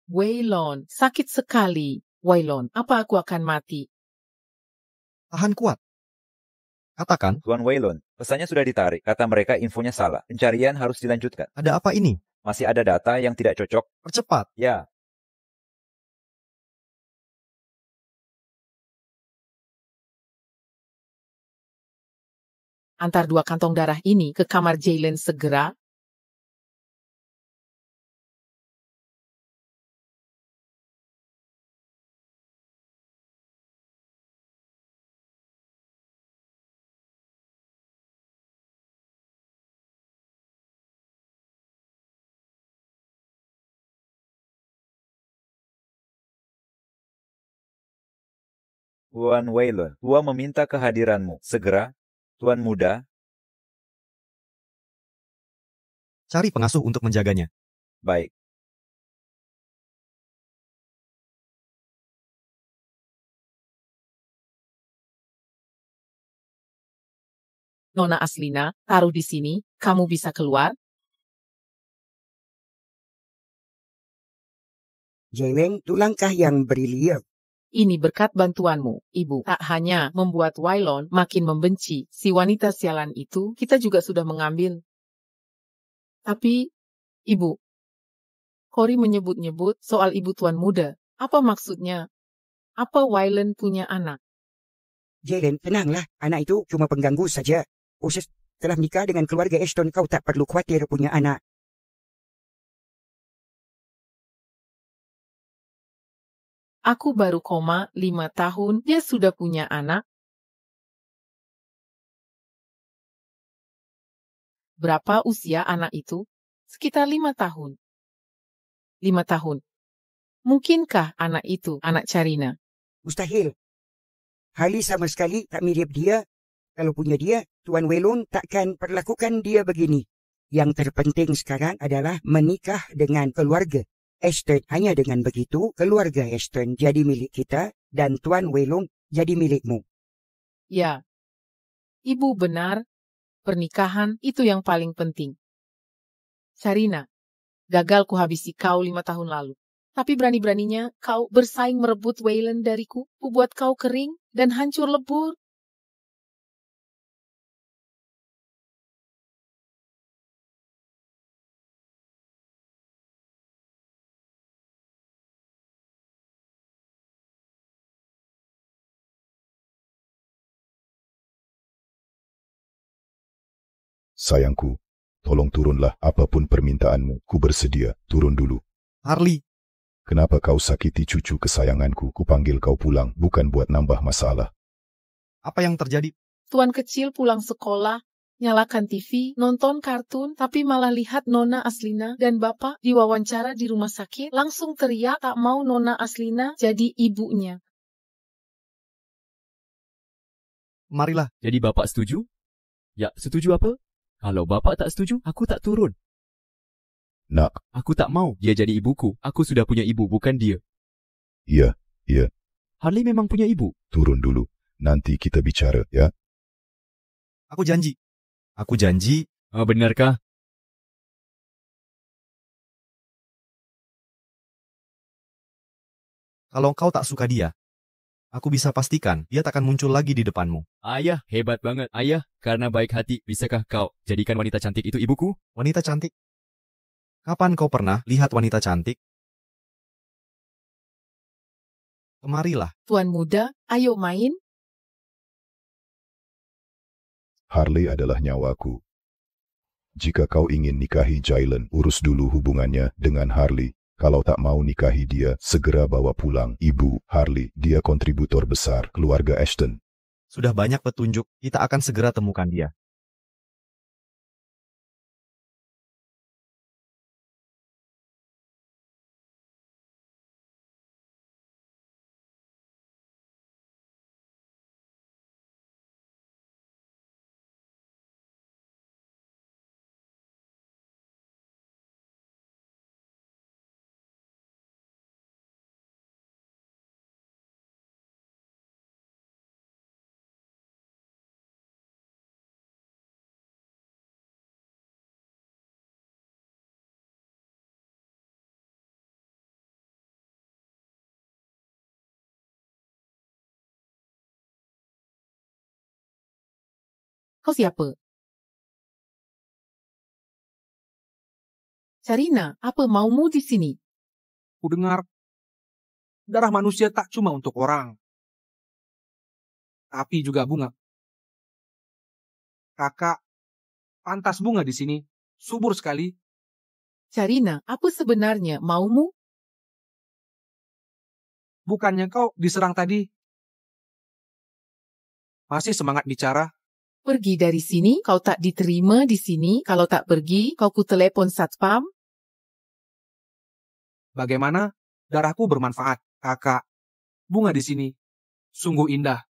Waylon, sakit sekali. Waylon, apa aku akan mati? Tahan kuat. Katakan, Tuan Waylon, pesannya sudah ditarik. Kata mereka infonya salah. Pencarian harus dilanjutkan. ada apa ini? Masih ada data yang tidak cocok. Percepat. Ya, Antar dua kantong darah ini ke kamar Jalen segera. Tuan Waylon, Tua meminta kehadiranmu. Segera, Tuan Muda. Cari pengasuh untuk menjaganya. Baik. Nona Aslina, taruh di sini, kamu bisa keluar. Jelen, itu langkah yang brilian. Ini berkat bantuanmu, Ibu. Tak hanya membuat Waylon makin membenci si wanita sialan itu, kita juga sudah mengambil. Tapi, Ibu, Cory menyebut-nyebut soal ibu tuan muda. Apa maksudnya? Apa Waylon punya anak? Jelen, tenanglah. Anak itu cuma pengganggu saja. Khusus telah menikah dengan keluarga Ashton, kau tak perlu khawatir punya anak. Aku baru 5 tahun, dia sudah punya anak. Berapa usia anak itu? Sekitar 5 tahun. 5 tahun. Mungkinkah anak itu anak Carina? Mustahil. Harley sama sekali tak mirip dia. Kalau punya dia, Tuan Waylon takkan perlakukan dia begini. Yang terpenting sekarang adalah menikah dengan keluarga Ashton. Hanya dengan begitu, keluarga Ashton jadi milik kita dan Tuan Waylon jadi milikmu. Ya. Ibu benar. Pernikahan itu yang paling penting. Carina, gagal kuhabisi kau 5 tahun lalu. Tapi berani-beraninya kau bersaing merebut Waylon dariku. Kubuat kau kering dan hancur lebur. Sayangku, tolong turunlah apapun permintaanmu. Ku bersedia, turun dulu. Harley, Kenapa kau sakiti cucu kesayanganku? Ku panggil kau pulang, bukan buat nambah masalah. apa yang terjadi? Tuan kecil pulang sekolah, nyalakan TV, nonton kartun, tapi malah lihat Nona Aslina dan Bapak diwawancara di rumah sakit, langsung teriak tak mau Nona Aslina jadi ibunya. Marilah, Jadi Bapak setuju? Ya, setuju apa? Kalau Bapak tak setuju, aku tak turun. Nak, Aku tak mau dia jadi ibuku. Aku sudah punya ibu, bukan dia. iya, Harley memang punya ibu. turun dulu. Nanti kita bicara, ya. aku janji. Aku janji, Benarkah? kalau kau tak suka dia, aku bisa pastikan dia takkan muncul lagi di depanmu. Ayah, hebat banget. Ayah, karena baik hati, bisakah kau jadikan wanita cantik itu ibuku? Wanita cantik. Kapan kau pernah lihat wanita cantik? Kemarilah. Tuan muda, ayo main. Harley adalah nyawaku. Jika kau ingin nikahi Jalen, urus dulu hubungannya dengan Harley. Kalau tak mau nikahi dia, segera bawa pulang. Ibu, Harley, dia kontributor besar keluarga Ashton. Sudah banyak petunjuk, kita akan segera temukan dia. Kau siapa? Sharina, apa maumu di sini? Ku dengar darah manusia tak cuma untuk orang, tapi juga bunga. Kakak, pantas bunga di sini. Subur sekali. Sharina, apa sebenarnya maumu? Bukannya kau diserang tadi? Masih semangat bicara? Pergi dari sini, kau tak diterima di sini. Kalau tak pergi, kau kutelepon satpam. Bagaimana? Darahku bermanfaat, kakak. Bunga di sini. Sungguh indah.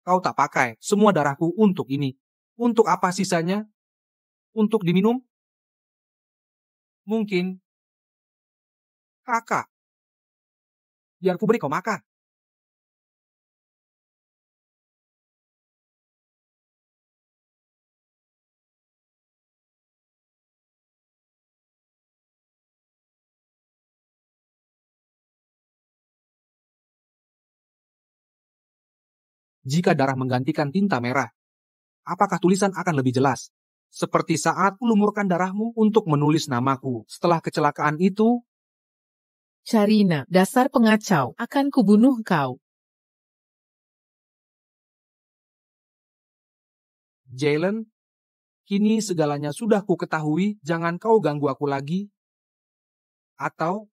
Kau tak pakai semua darahku untuk ini. Untuk apa sisanya? Untuk diminum? Mungkin. Kakak. Biar ku beri kau makan. Jika darah menggantikan tinta merah, apakah tulisan akan lebih jelas? Seperti saat kulumurkan darahmu untuk menulis namaku. Setelah kecelakaan itu, Sharina, dasar pengacau, akan kubunuh kau. Jalen, kini segalanya sudah ku ketahui, jangan kau ganggu aku lagi. Atau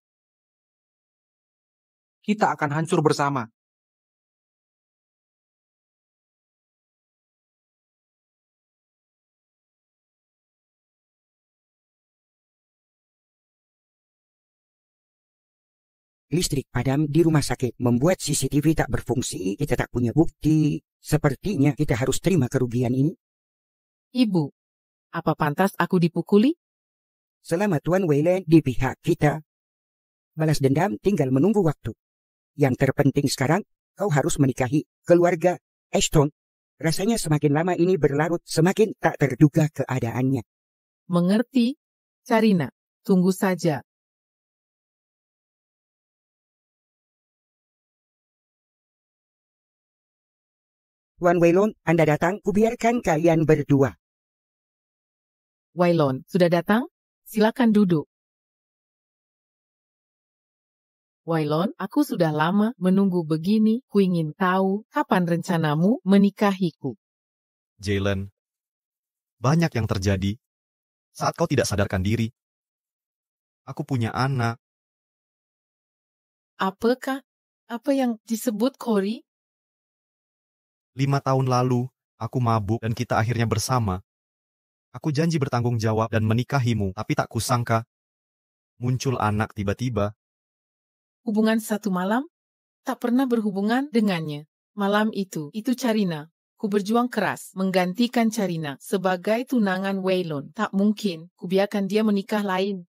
kita akan hancur bersama. Listrik padam di rumah sakit membuat CCTV tak berfungsi, kita tak punya bukti. Sepertinya kita harus terima kerugian ini. Ibu, apa pantas aku dipukuli? Selama Tuan Wayland di pihak kita, balas dendam tinggal menunggu waktu. Yang terpenting sekarang, kau harus menikahi keluarga Ashton. Rasanya semakin lama ini berlarut, semakin tak terduga keadaannya. Mengerti? Sharina, tunggu saja. Tuan Waylon, Anda datang, kubiarkan kalian berdua. Waylon, sudah datang? Silakan duduk. Waylon, aku sudah lama menunggu begini. Ku ingin tahu kapan rencanamu menikahiku. Jalen, banyak yang terjadi saat kau tidak sadarkan diri. Aku punya anak. Apakah? Apa yang disebut Corey? 5 tahun lalu, aku mabuk dan kita akhirnya bersama. Aku janji bertanggung jawab dan menikahimu, tapi tak kusangka muncul anak tiba-tiba. Hubungan satu malam? Tak pernah berhubungan dengannya. Malam itu Sharina. Ku berjuang keras menggantikan Sharina sebagai tunangan Waylon. Tak mungkin kubiarkan dia menikah lain.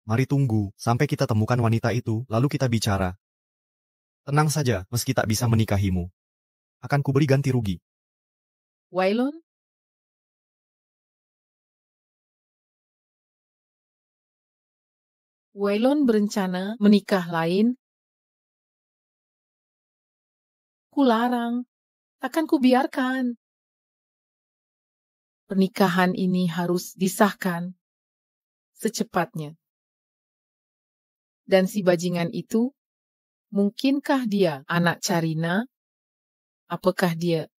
Mari tunggu sampai kita temukan wanita itu, lalu kita bicara. Tenang saja, meski tak bisa menikahimu. Akan kuberi ganti rugi. Waylon? Waylon berencana menikah lain? Kularang. Takkan kubiarkan. Pernikahan ini harus disahkan secepatnya. Dan si bajingan itu, mungkinkah dia anak Sharina? Apakah dia?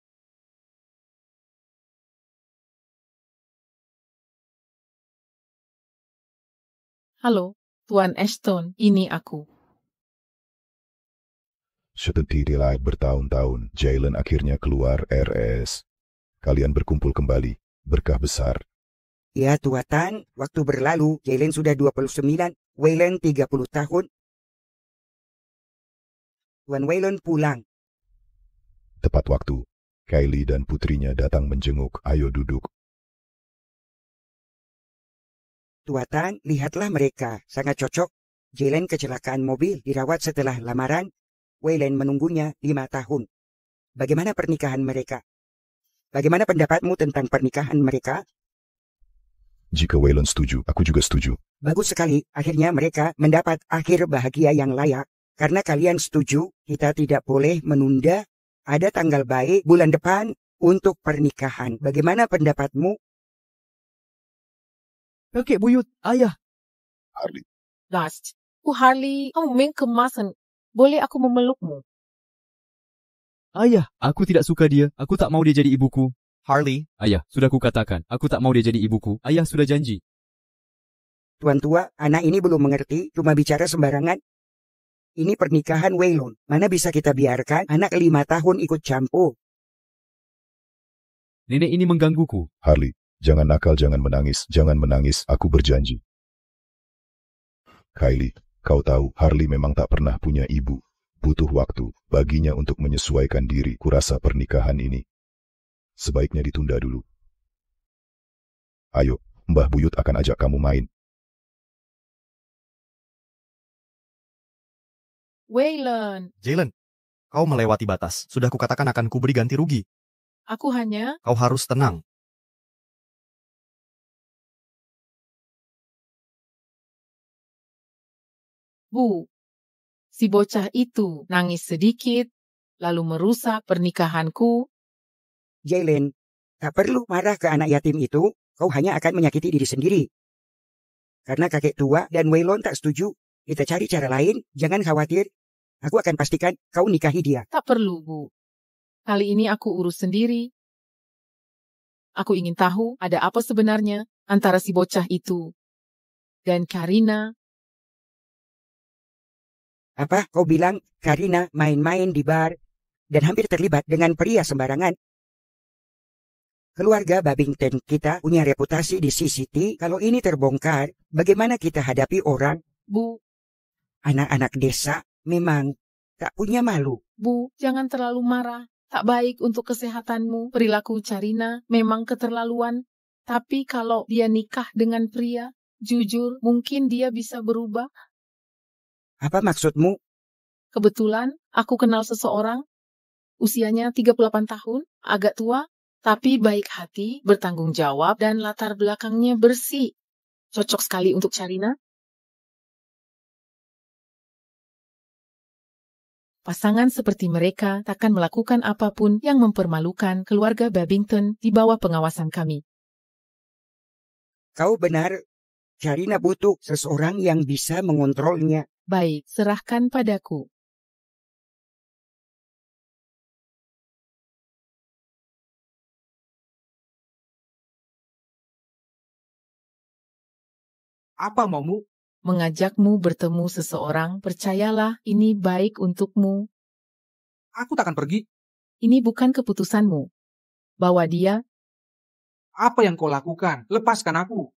Halo, Tuan Ashton, ini aku. Setelah bertahun-tahun, Jalen akhirnya keluar RS. Kalian berkumpul kembali, berkah besar. Ya Tuan, waktu berlalu, Jalen sudah 29, Waylon 30 tahun. Tuan Waylon pulang. Tepat waktu, Kylie dan putrinya datang menjenguk. Ayo duduk. Tuan, lihatlah mereka, sangat cocok. Jalen kecelakaan mobil, dirawat setelah lamaran. Waylon menunggunya 5 tahun. Bagaimana pernikahan mereka? Bagaimana pendapatmu tentang pernikahan mereka? Jika Waylon setuju, aku juga setuju. Bagus sekali, akhirnya mereka mendapat akhir bahagia yang layak. Karena kalian setuju, kita tidak boleh menunda ada tanggal baik bulan depan untuk pernikahan. Bagaimana pendapatmu? Kakek buyut, ayah. Harley, Last. Harley, kamu mengkemasan. Boleh aku memelukmu? Ayah, aku tidak suka dia. Aku tak mau dia jadi ibuku. Harley, Ayah, sudah kukatakan. Aku tak mau dia jadi ibuku. Ayah sudah janji. Tuan tua, anak ini belum mengerti, cuma bicara sembarangan. Ini pernikahan Waylon. Mana bisa kita biarkan anak 5 tahun ikut campur? Nenek ini menggangguku. Harley, jangan nakal, jangan menangis, aku berjanji. Kylie, kau tahu Harley memang tak pernah punya ibu. Butuh waktu baginya untuk menyesuaikan diri. Kurasa pernikahan ini sebaiknya ditunda dulu. Ayo, Mbah Buyut akan ajak kamu main. Waylon, Jalen, kau melewati batas. Sudah kukatakan akan kuberi ganti rugi. aku hanya... Kau harus tenang. Bu, si bocah itu nangis sedikit, lalu merusak pernikahanku. Jalen, tak perlu marah ke anak yatim itu. Kau hanya akan menyakiti diri sendiri. Karena kakek tua dan Waylon tak setuju. Kita cari cara lain, jangan khawatir. Aku akan pastikan kau nikahi dia. Tak perlu, Bu. Kali ini aku urus sendiri. Aku ingin tahu ada apa sebenarnya antara si bocah itu dan Karina. Apa kau bilang Karina main-main di bar dan hampir terlibat dengan pria sembarangan? Keluarga Babington kita punya reputasi di CCT. Kalau ini terbongkar, bagaimana kita hadapi orang? Bu, Anak-anak desa memang tak punya malu. Bu, jangan terlalu marah. Tak baik untuk kesehatanmu. Perilaku Karina memang keterlaluan. Tapi kalau dia nikah dengan pria, jujur, mungkin dia bisa berubah. Apa maksudmu? Kebetulan, aku kenal seseorang. Usianya 38 tahun, agak tua, tapi baik hati, bertanggung jawab, dan latar belakangnya bersih. Cocok sekali untuk Karina. Pasangan seperti mereka takkan melakukan apapun yang mempermalukan keluarga Babington di bawah pengawasan kami. Kau benar, Karina butuh seseorang yang bisa mengontrolnya. Baik, serahkan padaku. Apa maumu? Mengajakmu bertemu seseorang, percayalah, ini baik untukmu. Aku tak akan pergi. Ini bukan keputusanmu. Bawa dia. Apa yang kau lakukan? Lepaskan aku.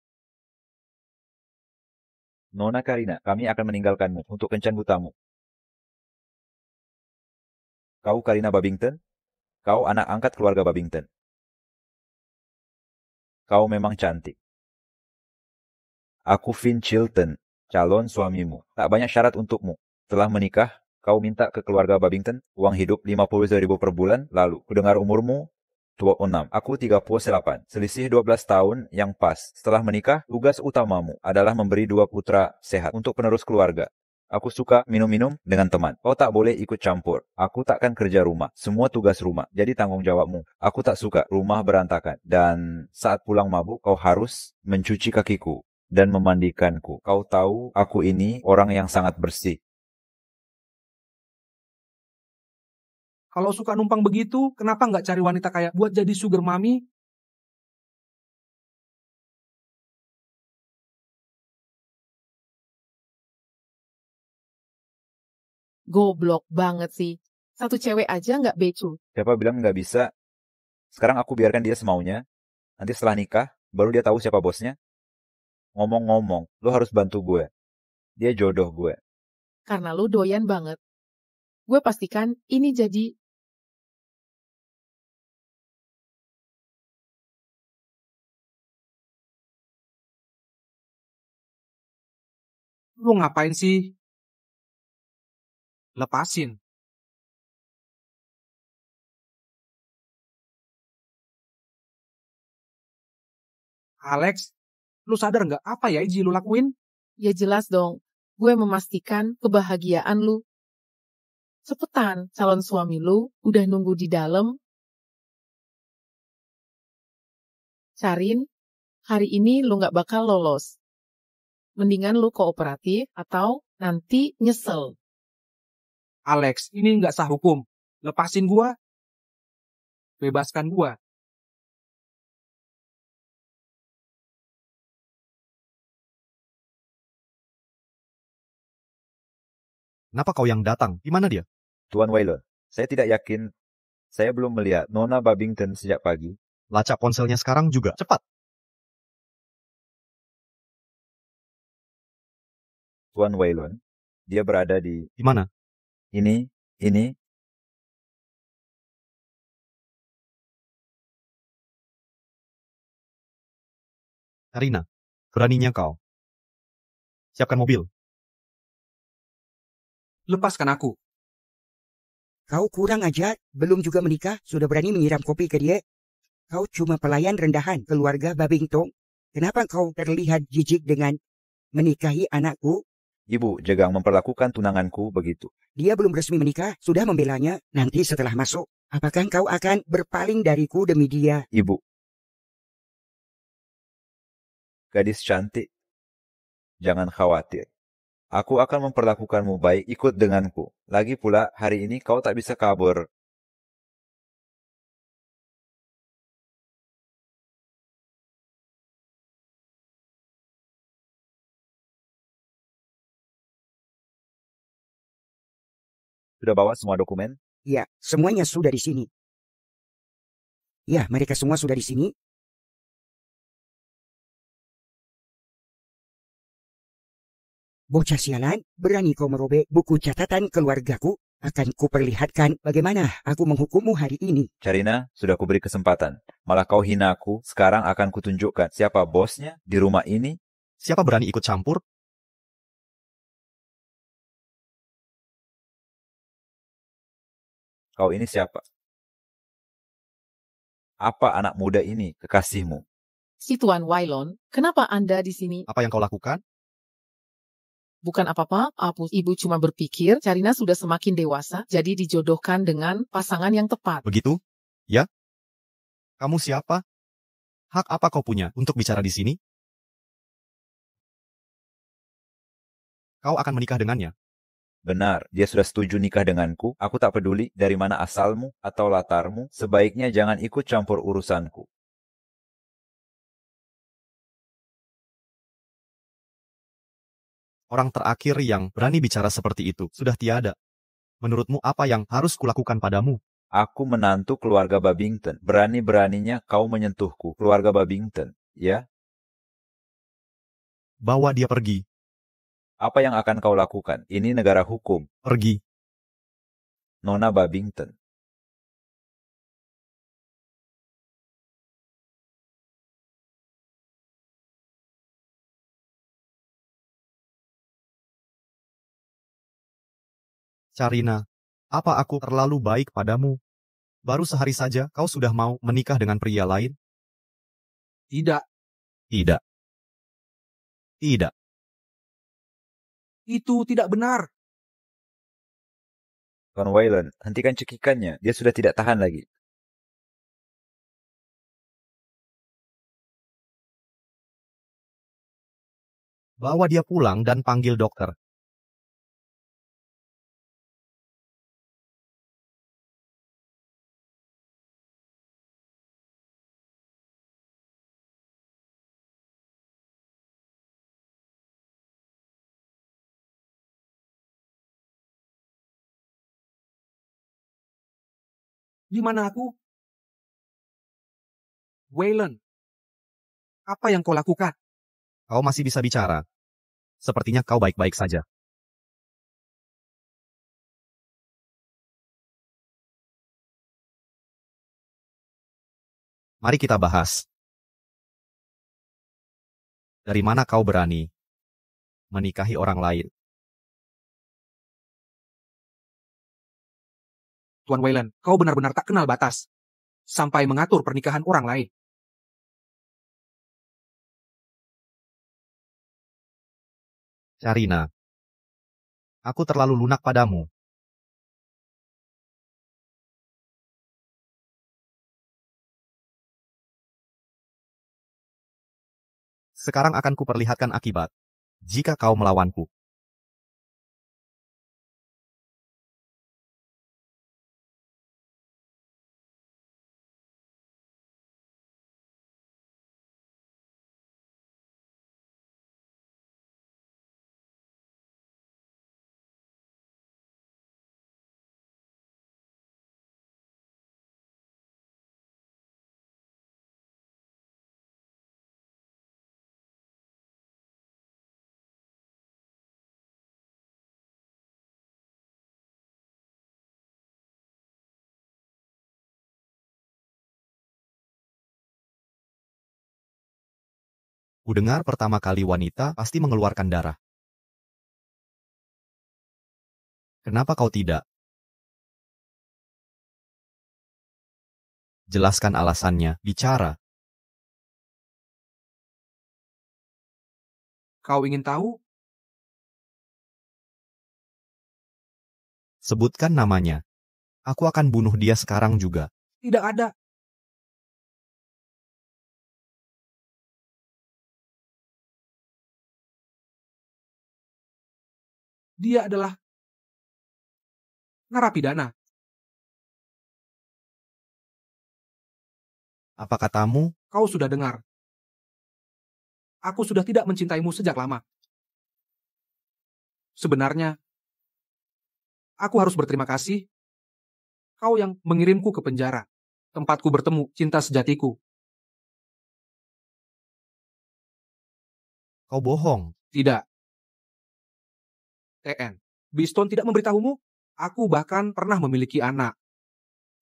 Nona Karina, kami akan meninggalkanmu untuk kencan butamu. Kau Karina Babington? Kau anak angkat keluarga Babington. Kau memang cantik. Aku Finn Chilton, calon suamimu. Tak banyak syarat untukmu. Setelah menikah, kau minta ke keluarga Babington uang hidup 50.000 per bulan. Lalu, kudengar umurmu 26, aku 38. Selisih 12 tahun yang pas. Setelah menikah, tugas utamamu adalah memberi 2 putra sehat untuk penerus keluarga. Aku suka minum-minum dengan teman. Kau tak boleh ikut campur. Aku takkan kerja rumah. Semua tugas rumah. Jadi tanggung jawabmu. Aku tak suka rumah berantakan. Dan saat pulang mabuk, kau harus mencuci kakiku dan memandikanku. Kau tahu, aku ini orang yang sangat bersih. Kalau suka numpang begitu, kenapa nggak cari wanita kaya buat jadi sugar mommy? Goblok banget sih. Satu cewek aja nggak becu. Siapa bilang nggak bisa? Sekarang aku biarkan dia semaunya. Nanti setelah nikah, baru dia tahu siapa bosnya. Ngomong-ngomong, lo harus bantu gue. Dia jodoh gue. Karena lu doyan banget. Gue pastikan ini jadi... Lu ngapain sih? Lepasin. Alex, lu sadar nggak apa ya Iji lu lakuin? Ya jelas dong. Gue memastikan kebahagiaan lu. Cepetan, calon suami lu udah nunggu di dalam. Carin, hari ini lu nggak bakal lolos. Mendingan lu kooperatif atau nanti nyesel. Alex, ini nggak sah hukum. Lepasin gua. Bebaskan gua. Kenapa kau yang datang? Di mana dia? Tuan Waylon, saya tidak yakin. Saya belum melihat Nona Babington sejak pagi. Lacak ponselnya sekarang juga. Cepat. Tuan Waylon, dia berada di Di mana? ini. Karina, beraninya kau. Siapkan mobil. Lepaskan aku. Kau kurang ajar, belum juga menikah, sudah berani menyiram kopi ke dia. Kau cuma pelayan rendahan keluarga Babington. Kenapa kau terlihat jijik dengan menikahi anakku? Ibu Jegang memperlakukan tunanganku begitu. Dia belum resmi menikah, sudah membelanya. Nanti setelah masuk, apakah kau akan berpaling dariku demi dia? Ibu, gadis cantik, jangan khawatir. Aku akan memperlakukanmu baik, ikut denganku. Lagi pula, hari ini kau tak bisa kabur. Sudah bawa semua dokumen? Ya, semuanya sudah di sini. Ya, mereka semua sudah di sini. Bocah sialan, berani kau merobek buku catatan keluargaku? Akan kuperlihatkan bagaimana aku menghukummu hari ini. Carina, sudah kuberi kesempatan. Malah kau hina aku, sekarang akan kutunjukkan siapa bosnya di rumah ini. Siapa berani ikut campur? Kau ini siapa? Apa anak muda ini kekasihmu? Si Tuan Waylon, kenapa Anda di sini? Apa yang kau lakukan? Bukan apa-apa, Ibu cuma berpikir Carina sudah semakin dewasa, jadi dijodohkan dengan pasangan yang tepat. Begitu? Ya? Kamu siapa? Hak apa kau punya untuk bicara di sini? Kau akan menikah dengannya. Benar, dia sudah setuju nikah denganku. Aku tak peduli dari mana asalmu atau latarmu. Sebaiknya jangan ikut campur urusanku. Orang terakhir yang berani bicara seperti itu sudah tiada. Menurutmu apa yang harus kulakukan padamu? Aku menantu keluarga Babington. Berani-beraninya kau menyentuhku, keluarga Babington. Ya? Bawa dia pergi. Apa yang akan kau lakukan? Ini negara hukum. Pergi. Nona Babington. Carina, apa aku terlalu baik padamu? Baru sehari saja kau sudah mau menikah dengan pria lain? Tidak. Tidak. Tidak. Itu tidak benar. Tuan Waylon, hentikan cekikannya. Dia sudah tidak tahan lagi. Bawa dia pulang dan panggil dokter. Di mana aku? Waylon, apa yang kau lakukan? Kau masih bisa bicara. Sepertinya kau baik-baik saja. Mari kita bahas. Dari mana kau berani menikahi orang lain? Tuan Waylon, kau benar-benar tak kenal batas. Sampai mengatur pernikahan orang lain. Carina, aku terlalu lunak padamu. Sekarang akan kuperlihatkan akibat jika kau melawanku. Kudengar pertama kali wanita pasti mengeluarkan darah. Kenapa kau tidak? Jelaskan alasannya, bicara. Kau ingin tahu? Sebutkan namanya. Aku akan bunuh dia sekarang juga. Tidak ada. Dia adalah narapidana. Apa katamu? Kau sudah dengar. Aku sudah tidak mencintaimu sejak lama. Sebenarnya, aku harus berterima kasih. Kau yang mengirimku ke penjara, tempatku bertemu cinta sejatiku. Kau bohong. Tidak. TN. Biston tidak memberitahumu? Aku bahkan pernah memiliki anak.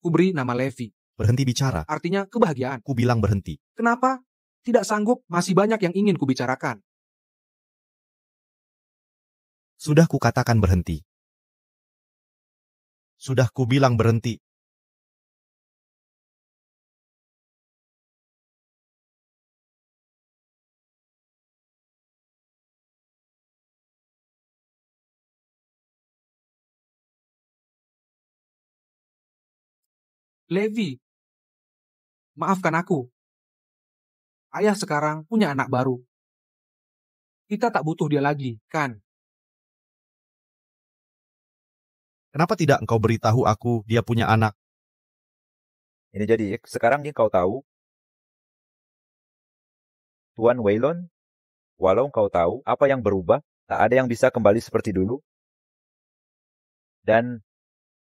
Kuberi nama Levi. Berhenti bicara. Artinya kebahagiaan. Ku bilang berhenti. Kenapa? Tidak sanggup, masih banyak yang ingin kubicarakan. Sudah kukatakan berhenti. Sudah kubilang berhenti. Levi, maafkan aku. Ayah sekarang punya anak baru. Kita tak butuh dia lagi, kan? Kenapa tidak engkau beritahu aku dia punya anak? Ini jadi, sekarang kau tahu, Tuan Waylon, walau kau tahu apa yang berubah, tak ada yang bisa kembali seperti dulu. Dan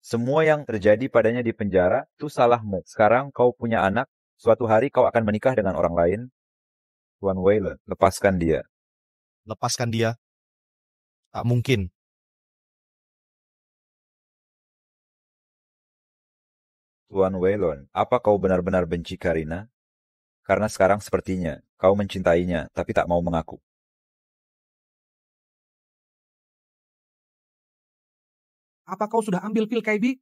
semua yang terjadi padanya di penjara itu salahmu. Sekarang kau punya anak, suatu hari kau akan menikah dengan orang lain. Tuan Waylon, lepaskan dia. Lepaskan dia. Tak mungkin. Tuan Waylon, apa kau benar-benar benci Karina? Karena sekarang sepertinya kau mencintainya, tapi tak mau mengaku. Apa kau sudah ambil pil KB?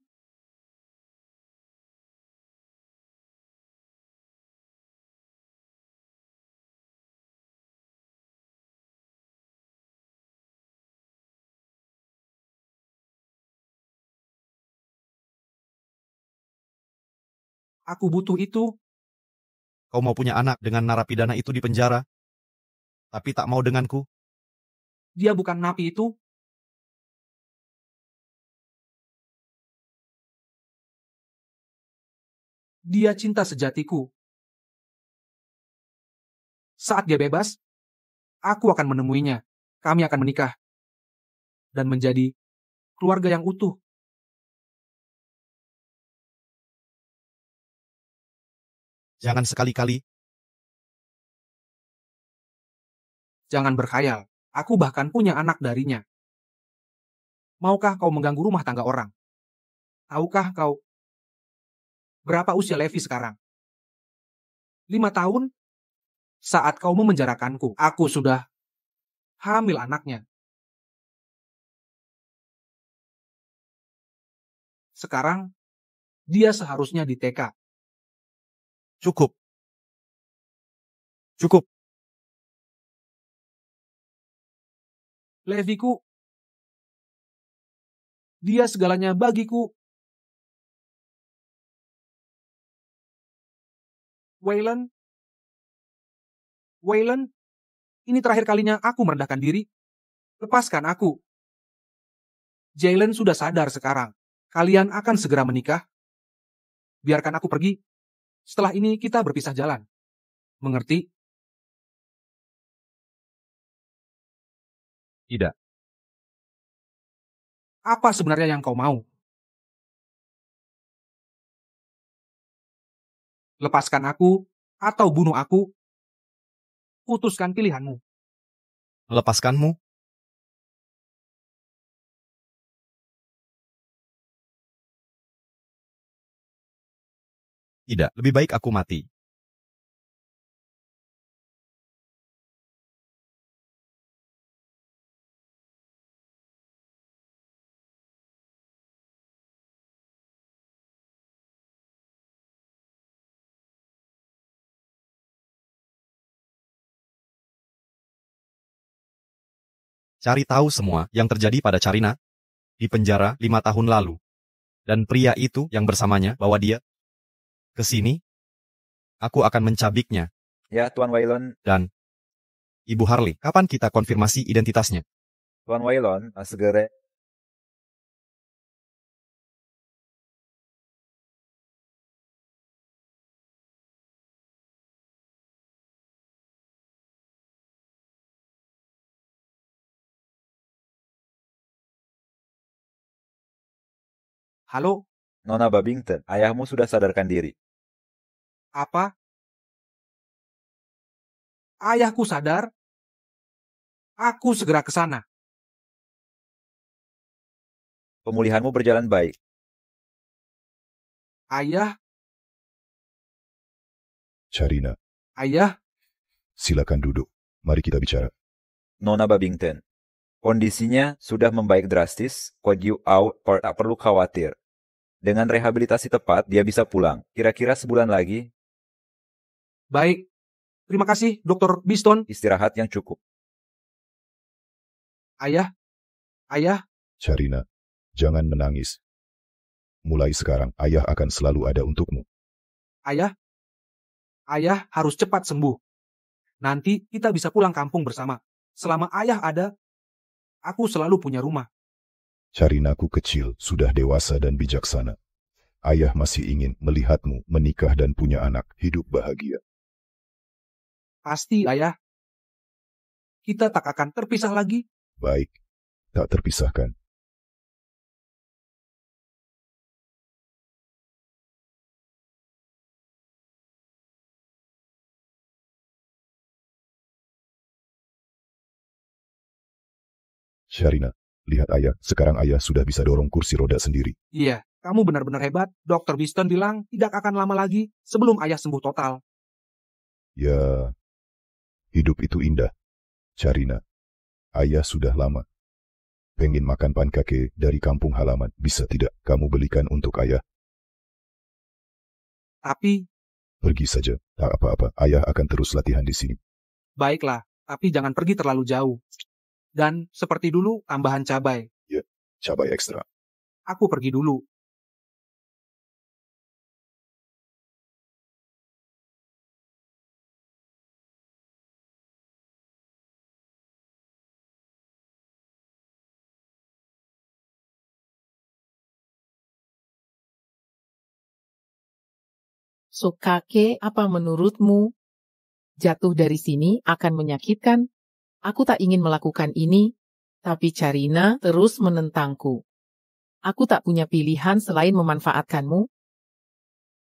Aku butuh itu. Kau mau punya anak dengan narapidana itu di penjara, tapi tak mau denganku? Dia bukan napi itu. Dia cinta sejatiku. Saat dia bebas, aku akan menemuinya. Kami akan menikah. Dan menjadi keluarga yang utuh. Jangan sekali-kali. Jangan berkhayal. Aku bahkan punya anak darinya. Maukah kau mengganggu rumah tangga orang? Tahukah kau berapa usia Levi sekarang? 5 tahun? Saat kau memenjarakanku, aku sudah hamil anaknya. Sekarang, dia seharusnya di TK. Cukup. Cukup. Leviku, dia segalanya bagiku. Waylon, Ini terakhir kalinya aku merendahkan diri. Lepaskan aku. Jalen sudah sadar sekarang. Kalian akan segera menikah. Biarkan aku pergi. Setelah ini kita berpisah jalan. Mengerti? Tidak. Apa sebenarnya yang kau mau? Lepaskan aku atau bunuh aku? Putuskan pilihanmu. Melepaskanmu? Tidak, lebih baik aku mati. Cari tahu semua yang terjadi pada Carina di penjara 5 tahun lalu. Dan pria itu yang bersamanya bawa dia ke sini. Aku akan mencabiknya. Ya, Tuan Waylon. Dan Ibu Harley, kapan kita konfirmasi identitasnya? Tuan Waylon, segera. Halo? Nona Babington, ayahmu sudah sadarkan diri. Apa? Ayahku sadar? Aku segera ke sana. Pemulihanmu berjalan baik. Ayah, Carina, ayah, silakan duduk. Mari kita bicara. Nona Babington, kondisinya sudah membaik drastis, Kodyu out, tak perlu khawatir. Dengan rehabilitasi tepat, dia bisa pulang. Kira-kira sebulan lagi, baik. Terima kasih, Dr. Biston. istirahat yang cukup. Ayah, ayah, Carina, jangan menangis. Mulai sekarang, ayah akan selalu ada untukmu. ayah. Ayah harus cepat sembuh. Nanti kita bisa pulang kampung bersama. Selama ayah ada, aku selalu punya rumah. Carinaku kecil, sudah dewasa dan bijaksana. Ayah masih ingin melihatmu menikah dan punya anak, hidup bahagia. Pasti, ayah. Kita tak akan terpisah lagi. Baik, tak terpisahkan. Sharina, lihat ayah, sekarang ayah sudah bisa dorong kursi roda sendiri. Iya, kamu benar-benar hebat. Dr. Biston bilang tidak akan lama lagi sebelum ayah sembuh total. Ya, hidup itu indah. Carina, ayah sudah lama pengen makan pankake dari kampung halaman. Bisa tidak kamu belikan untuk ayah? Tapi, Pergi saja, tak apa-apa. Ayah akan terus latihan di sini. baiklah. Tapi jangan pergi terlalu jauh. Dan seperti dulu, tambahan cabai. Cabai ekstra. Aku pergi dulu. So, kakek, apa menurutmu? Jatuh dari sini akan menyakitkan? Aku tak ingin melakukan ini, tapi Carina terus menentangku. Aku tak punya pilihan selain memanfaatkanmu.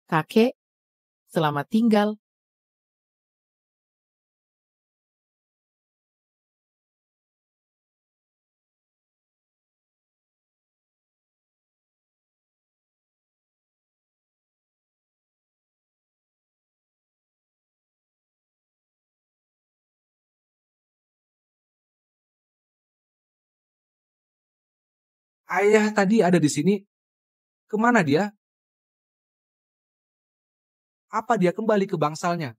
Kakek, selamat tinggal. Ayah tadi ada di sini. Kemana dia? Apa dia kembali ke bangsalnya?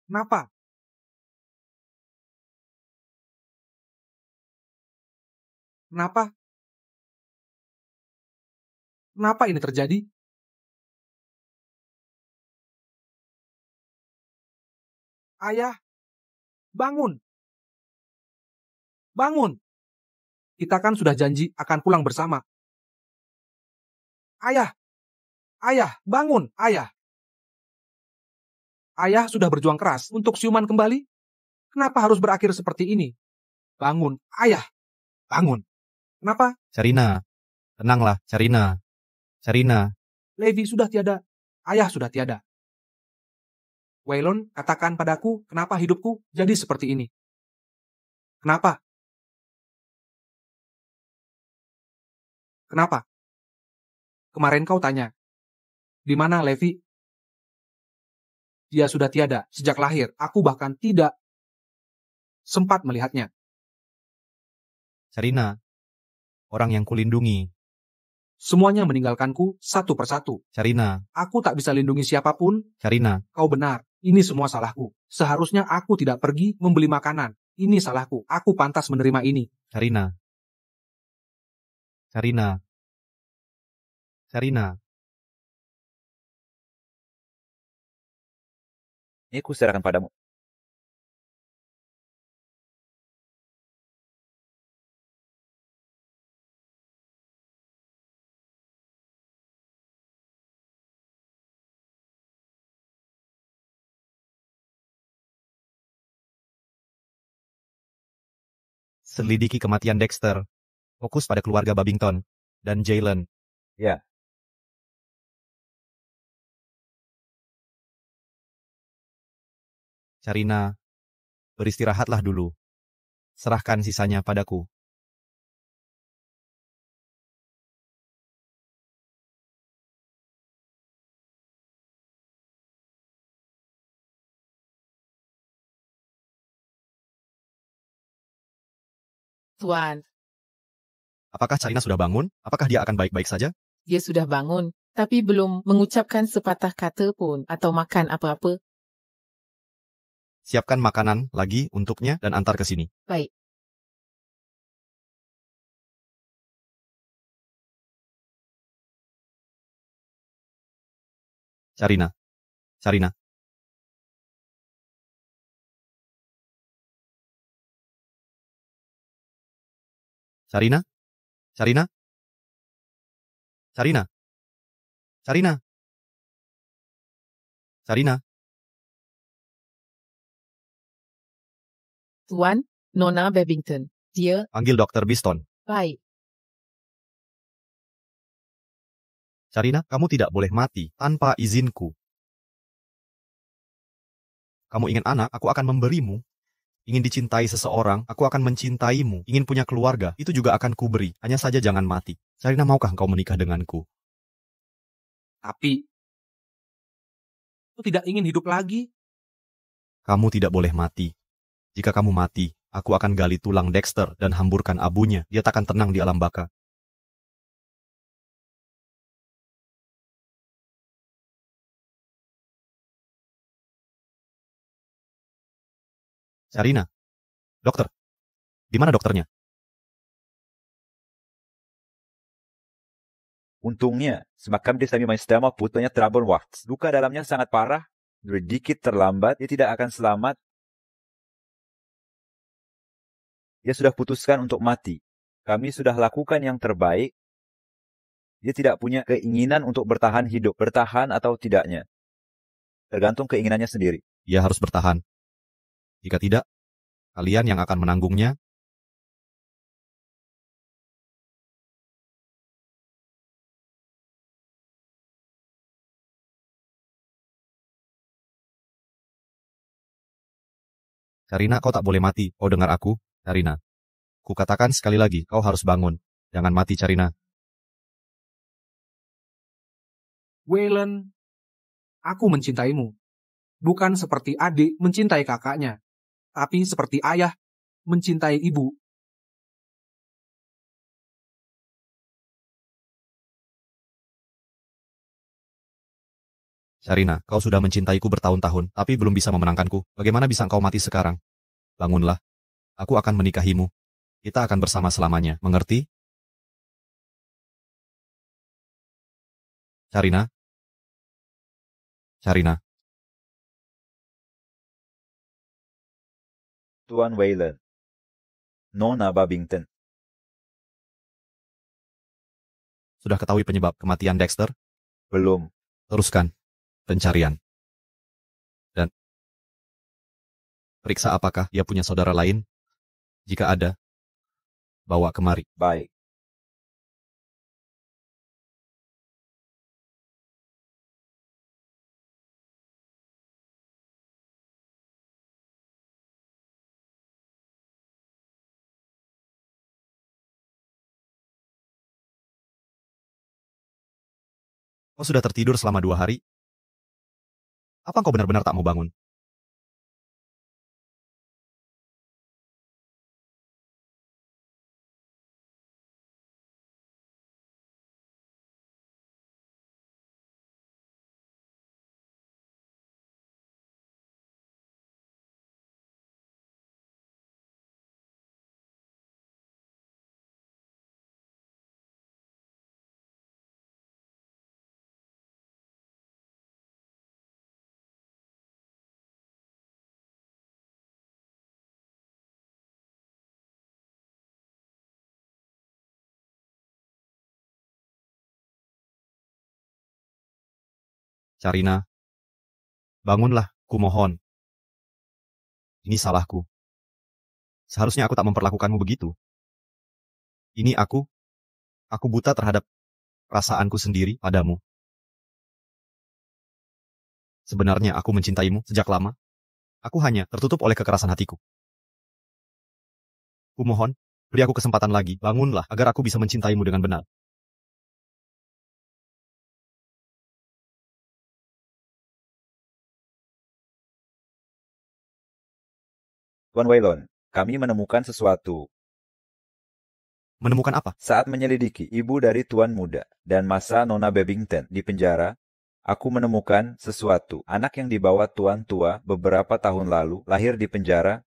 Kenapa? Kenapa? Kenapa ini terjadi? Ayah, bangun! Bangun! Kita kan sudah janji akan pulang bersama. Ayah! Ayah, bangun! Ayah! Ayah sudah berjuang keras untuk siuman kembali. Kenapa harus berakhir seperti ini? Bangun, ayah! Bangun! Kenapa? Sharina, tenanglah, Sharina. Sharina, Levi sudah tiada. Ayah sudah tiada. Waylon, katakan padaku, kenapa hidupku jadi seperti ini? Kenapa? Kenapa? Kemarin kau tanya, di mana Levi? Dia sudah tiada sejak lahir. Aku bahkan tidak sempat melihatnya. Sharina, orang yang kulindungi. Semuanya meninggalkanku satu persatu. Sharina, Aku tak bisa lindungi siapapun. Sharina, Kau benar, ini semua salahku. Seharusnya aku tidak pergi membeli makanan. Ini salahku. Aku pantas menerima ini. Sharina. Sharina. Sharina. Ini kuserahkan padamu. Selidiki kematian Dexter. Fokus pada keluarga Babington dan Jaylen. Ya. Sharina, beristirahatlah dulu. Serahkan sisanya padaku. Tuan, Apakah Sharina sudah bangun? Apakah dia akan baik-baik saja? dia sudah bangun, tapi belum mengucapkan sepatah kata pun atau makan apa-apa. Siapkan makanan lagi untuknya dan antar ke sini. Baik. Sharina. Sharina. Sharina? Sharina? Sharina? Sharina? Sharina? Tuan, Nona Babington. Dia, Panggil Dr. Biston. baik. Sharina, kamu tidak boleh mati tanpa izinku. Kamu ingin anak, aku akan memberimu. Ingin dicintai seseorang, aku akan mencintaimu. Ingin punya keluarga, itu juga akan kuberi. Hanya saja jangan mati. Sharina, maukah engkau menikah denganku? Tapi, aku tidak ingin hidup lagi. Kamu tidak boleh mati. Jika kamu mati, aku akan gali tulang Dexter dan hamburkan abunya. Dia takkan tenang di alam baka. Sharina, dokter, di mana dokternya? Untungnya, semakan dia sambil main putranya trouble wax. Luka dalamnya sangat parah, sedikit terlambat, dia tidak akan selamat. Dia sudah putuskan untuk mati. Kami sudah lakukan yang terbaik. Dia tidak punya keinginan untuk bertahan hidup, bertahan atau tidaknya. Tergantung keinginannya sendiri. Dia harus bertahan. Jika tidak, kalian yang akan menanggungnya. Sharina, kau tak boleh mati. Kau dengar aku, Sharina. Kukatakan sekali lagi, kau harus bangun. Jangan mati, Sharina. Waylon, aku mencintaimu. Bukan seperti adik mencintai kakaknya, tapi seperti ayah mencintai ibu. Sharina, kau sudah mencintaiku bertahun-tahun, tapi belum bisa memenangkanku. Bagaimana bisa kau mati sekarang? Bangunlah. Aku akan menikahimu. Kita akan bersama selamanya, mengerti? Sharina? Sharina? Tuan Wayland. Nona Babington. Sudah ketahui penyebab kematian Dexter? Belum. Teruskan pencarian. Dan periksa apakah dia punya saudara lain. Jika ada, bawa kemari. Baik. Kau sudah tertidur selama 2 hari? Apa kau benar-benar tak mau bangun? Sharina, bangunlah, kumohon. Ini salahku. Seharusnya aku tak memperlakukanmu begitu. Ini aku buta terhadap perasaanku sendiri padamu. Sebenarnya aku mencintaimu sejak lama. Aku hanya tertutup oleh kekerasan hatiku. Kumohon, beri aku kesempatan lagi, bangunlah agar aku bisa mencintaimu dengan benar. Tuan Waylon, kami menemukan sesuatu. Menemukan apa? Saat menyelidiki ibu dari Tuan Muda dan masa Nona Babington di penjara, aku menemukan sesuatu. Anak yang dibawa Tuan Tua beberapa tahun lalu lahir di penjara.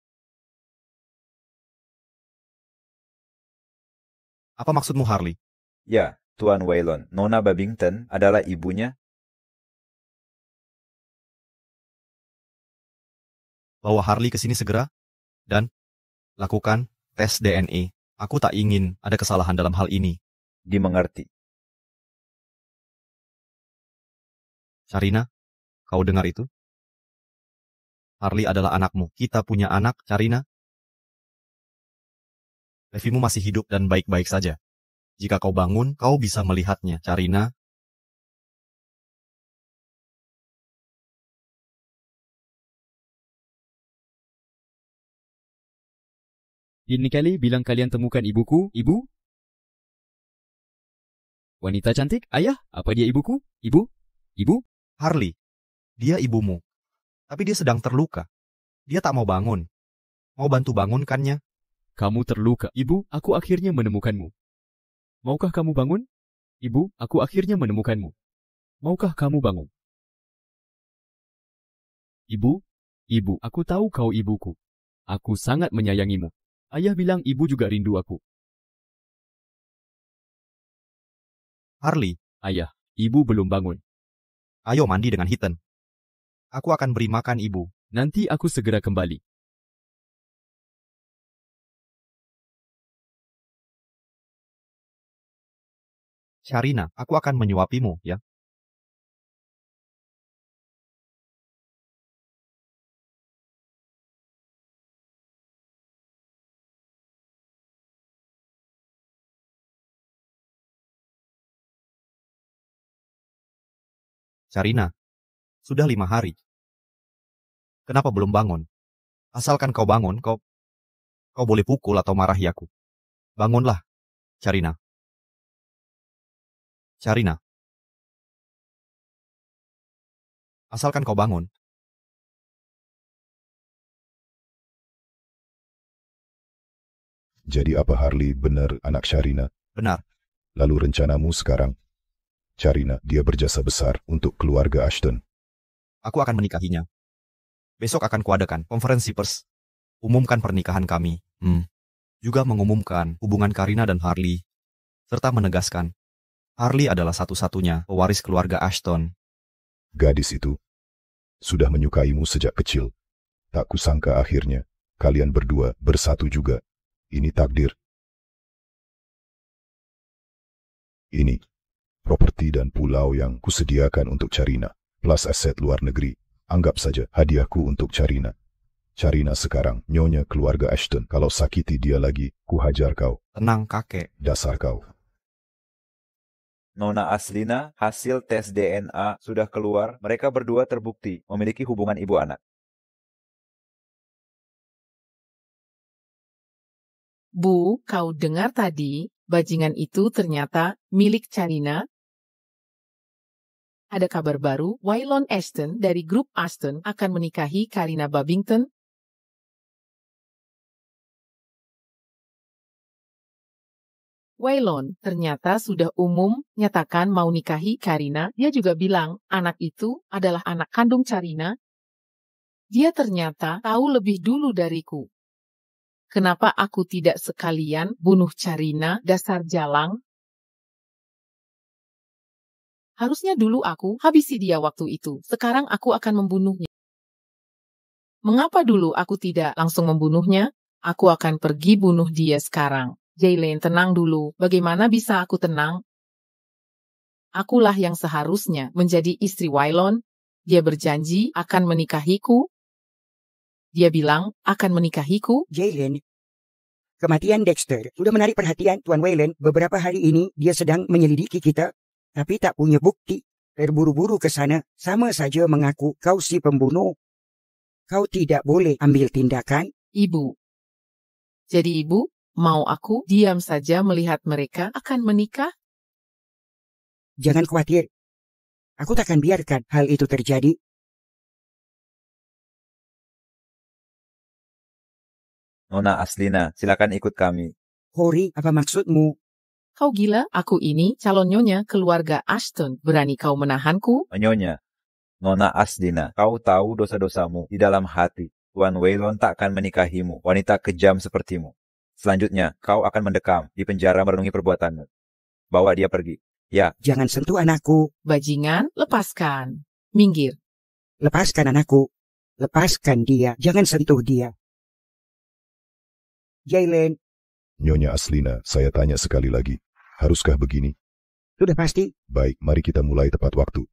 Apa maksudmu, Harley? Ya, Tuan Waylon, Nona Babington adalah ibunya. Bawa Harley ke sini segera dan lakukan tes DNA. Aku tak ingin ada kesalahan dalam hal ini. Dimengerti. Sharina, kau dengar itu? Harley adalah anakmu. Kita punya anak, Sharina. Levimu masih hidup dan baik-baik saja. Jika kau bangun, kau bisa melihatnya, Sharina. Ini kali bilang kalian temukan ibuku, ibu? Wanita cantik, ayah, apa dia ibuku? Ibu? Ibu? Harley, dia ibumu. Tapi dia sedang terluka. Dia tak mau bangun. Mau bantu bangunkannya? Kamu terluka. Ibu, aku akhirnya menemukanmu. Maukah kamu bangun? Ibu, aku akhirnya menemukanmu. Maukah kamu bangun? Ibu, ibu, aku tahu kau ibuku. Aku sangat menyayangimu. Ayah bilang ibu juga rindu aku. Harley, Ayah, ibu belum bangun. ayo mandi dengan Ethan. Aku akan beri makan ibu. Nanti aku segera kembali. Sharina, aku akan menyuapimu, ya. Sharina, sudah 5 hari. Kenapa belum bangun? Asalkan kau bangun, kau boleh pukul atau marahi aku. Bangunlah, Sharina. Sharina. Asalkan kau bangun. Jadi apa Harley benar anak Sharina? Benar. Lalu rencanamu sekarang? Sharina, dia berjasa besar untuk keluarga Ashton. Aku akan menikahinya. Besok akan kuadakan konferensi pers. Umumkan pernikahan kami. Juga mengumumkan hubungan Karina dan Harley. Serta menegaskan, Harley adalah satu-satunya pewaris keluarga Ashton. Gadis itu sudah menyukaimu sejak kecil. Tak kusangka akhirnya kalian berdua bersatu juga. Ini takdir. Ini properti dan pulau yang kusediakan untuk Carina, plus aset luar negeri. Anggap saja hadiahku untuk Carina. Carina sekarang nyonya keluarga Ashton. Kalau sakiti dia lagi, kuhajar kau. Tenang, kakek. Dasar kau. Nona Aslina, hasil tes DNA sudah keluar. Mereka berdua terbukti memiliki hubungan ibu anak. Bu, kau dengar tadi, bajingan itu ternyata milik Carina? Ada kabar baru, Waylon Ashton dari grup Ashton akan menikahi Karina Babington. Waylon ternyata sudah umum nyatakan mau nikahi Karina. Dia juga bilang anak itu adalah anak kandung Carina. Dia ternyata tahu lebih dulu dariku. Kenapa aku tidak sekalian bunuh Carina, dasar jalang? Harusnya dulu aku habisi dia waktu itu. Sekarang aku akan membunuhnya. Mengapa dulu aku tidak langsung membunuhnya? Aku akan pergi bunuh dia sekarang. Jaylen, tenang dulu. Bagaimana bisa aku tenang? Akulah yang seharusnya menjadi istri Waylon. Dia berjanji akan menikahiku. Dia bilang akan menikahiku. Jaylen, kematian Dexter sudah menarik perhatian Tuan Wayland. Beberapa hari ini dia sedang menyelidiki kita, tapi tak punya bukti. Terburu-buru ke sana, sama saja mengaku kau si pembunuh. Kau tidak boleh ambil tindakan. Ibu. Jadi ibu, mau aku diam saja melihat mereka akan menikah? Jangan khawatir. Aku takkan biarkan hal itu terjadi. Nona Aslina, silakan ikut kami. Hori, apa maksudmu? Kau gila? Aku ini calon nyonya keluarga Ashton. Berani kau menahanku? Nyonya, Nona Aslina, kau tahu dosa-dosamu di dalam hati. Tuan Waylon tak akan menikahimu, wanita kejam sepertimu. Selanjutnya, kau akan mendekam di penjara merenungi perbuatanmu. Bawa dia pergi. Ya. Jangan sentuh anakku. Bajingan, lepaskan. Minggir. Lepaskan anakku. Lepaskan dia. Jangan sentuh dia. Jaylen. Nyonya Aslina, saya tanya sekali lagi. Haruskah begini? Sudah pasti. Baik, mari kita mulai tepat waktu.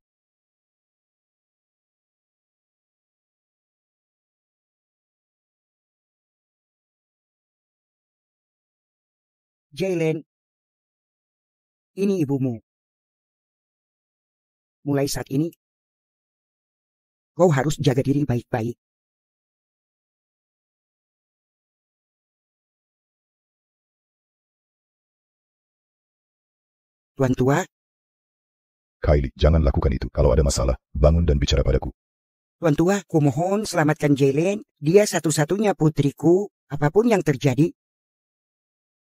Jaylen. Ini ibumu. Mulai saat ini, kau harus jaga diri baik-baik. Tuan tua, Kylie, jangan lakukan itu. Kalau ada masalah, bangun dan bicara padaku. Tuan tua, kumohon selamatkan Jaylen. Dia satu-satunya putriku, apapun yang terjadi.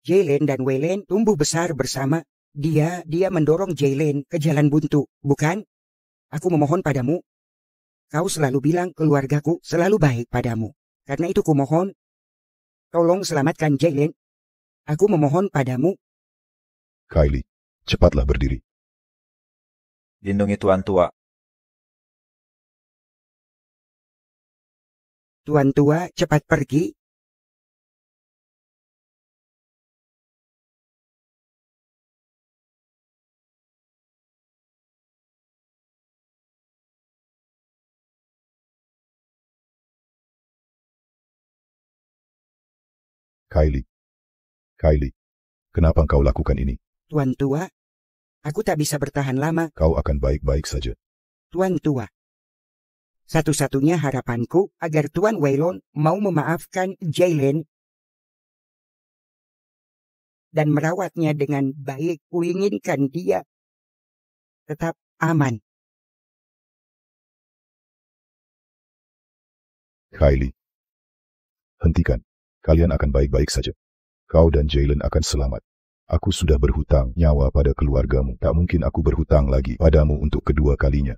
Jaylen dan Waylon tumbuh besar bersama. Dia mendorong Jaylen ke jalan buntu, bukan? Aku memohon padamu. Kau selalu bilang keluargaku selalu baik padamu. Karena itu kumohon, tolong selamatkan Jaylen. Aku memohon padamu. Kylie, cepatlah berdiri. Lindungi Tuan tua. Tuan tua, cepat pergi. Kylie, kenapa kau lakukan ini? Tuan tua, aku tak bisa bertahan lama. Kau akan baik-baik saja. Tuan tua, satu-satunya harapanku agar Tuan Waylon mau memaafkan Jaylen dan merawatnya dengan baik. Kuinginkan dia tetap aman. Kylie, hentikan. Kalian akan baik-baik saja. Kau dan Jaylen akan selamat. Aku sudah berhutang nyawa pada keluargamu. Tak mungkin aku berhutang lagi padamu untuk kedua kalinya.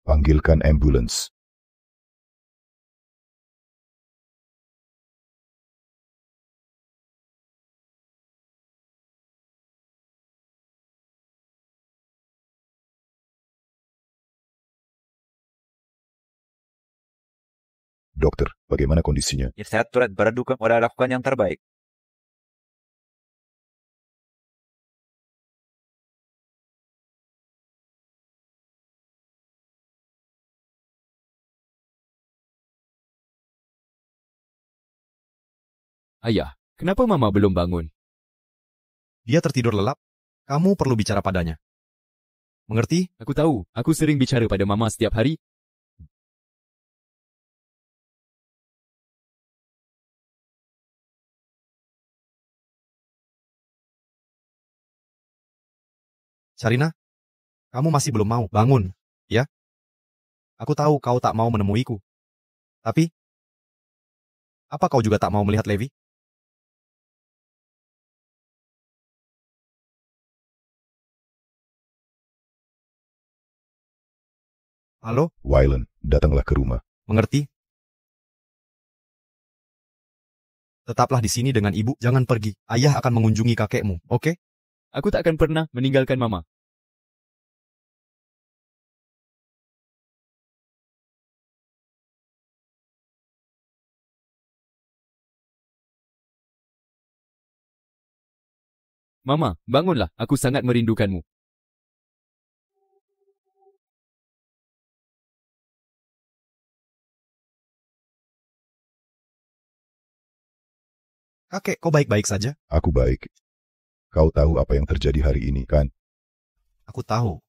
Panggilkan ambulans. Dokter, bagaimana kondisinya? Irsyad turut berduka pada lakukan yang terbaik. Ayah, kenapa Mama belum bangun? Dia tertidur lelap. Kamu perlu bicara padanya. Mengerti? Aku tahu, aku sering bicara pada Mama setiap hari. Sharina, kamu masih belum mau bangun, ya? Aku tahu kau tak mau menemuiku. Tapi, apa kau juga tak mau melihat Levi? Halo? Wylan, datanglah ke rumah. Mengerti? Tetaplah di sini dengan ibu, jangan pergi. Ayah akan mengunjungi kakekmu, oke? Aku tak akan pernah meninggalkan Mama. Mama, bangunlah. Aku sangat merindukanmu. Kakek, kau baik-baik saja? Aku baik. Kau tahu apa yang terjadi hari ini, kan? Aku tahu.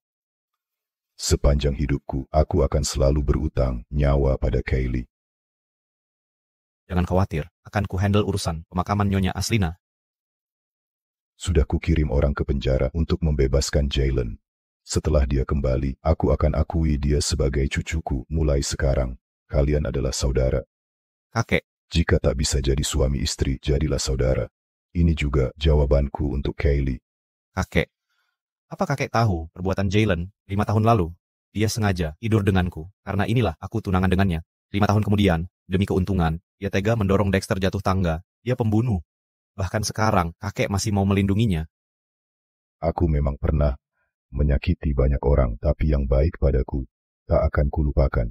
Sepanjang hidupku, aku akan selalu berutang nyawa pada Kaylee. Jangan khawatir, akan ku handle urusan pemakaman Nyonya Aslina. Sudah kukirim orang ke penjara untuk membebaskan Jalen. Setelah dia kembali, aku akan akui dia sebagai cucuku. Mulai sekarang, kalian adalah saudara. Kakek, Jika tak bisa jadi suami istri, jadilah saudara. Ini juga jawabanku untuk Kaylee. kakek. Apa kakek tahu perbuatan Jalen 5 tahun lalu? Dia sengaja tidur denganku, karena inilah aku tunangan dengannya. 5 tahun kemudian, demi keuntungan, dia tega mendorong Dexter jatuh tangga. Dia pembunuh. Bahkan sekarang, kakek masih mau melindunginya. Aku memang pernah menyakiti banyak orang, tapi yang baik padaku tak akan kulupakan.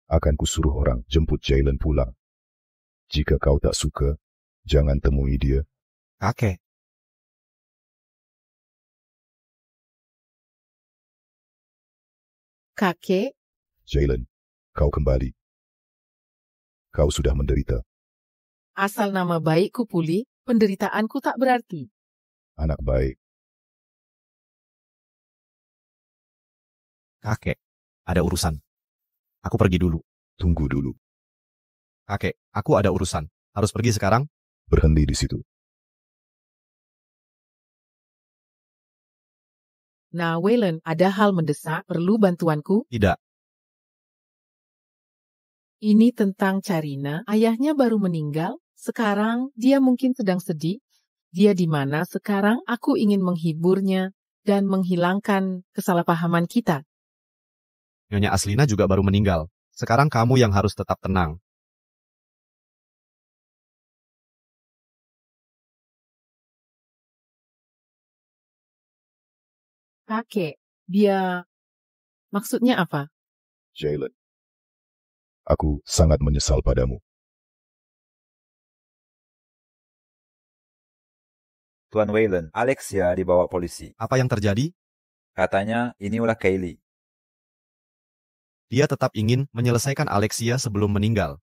Akan kusuruh orang jemput Jalen pulang. Jika kau tak suka, jangan temui dia. Kakek, Kakek, Jalen, kau kembali. Kau sudah menderita. asal nama baikku pulih, penderitaanku tak berarti. Anak baik. kakek, ada urusan. Aku pergi dulu. Tunggu dulu. Kakek, aku ada urusan. Harus pergi sekarang? Berhenti di situ. Nah, Waylon, ada hal mendesak, perlu bantuanku? Tidak. Ini tentang Carina, ayahnya baru meninggal, sekarang dia mungkin sedang sedih. Dia di mana sekarang? Aku ingin menghiburnya dan menghilangkan kesalahpahaman kita. Nyonya Aslina juga baru meninggal. Sekarang kamu yang harus tetap tenang. Kakek, dia maksudnya apa? Jalen. Aku sangat menyesal padamu. Tuan Wayland, Alexia dibawa polisi. Apa yang terjadi? Katanya ini ulah Kaylee. Dia tetap ingin menyelesaikan Alexia sebelum meninggal.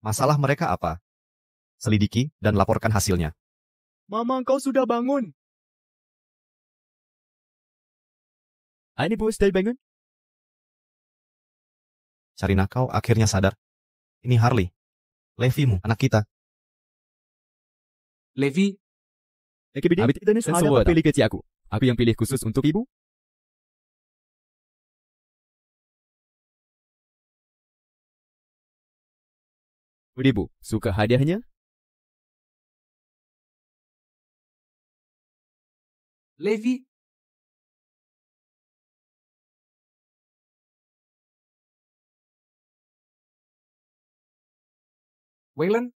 Masalah mereka apa? Selidiki dan laporkan hasilnya. Mama, kau sudah bangun. Ini bos, sudah bangun? Sharina, kau akhirnya sadar. Ini Harley. Levimu, anak kita. Levi, Habis itu semua pilih kecil aku. Aku yang pilih khusus untuk ibu. Udah ibu, suka hadiahnya? Levi, Waylon,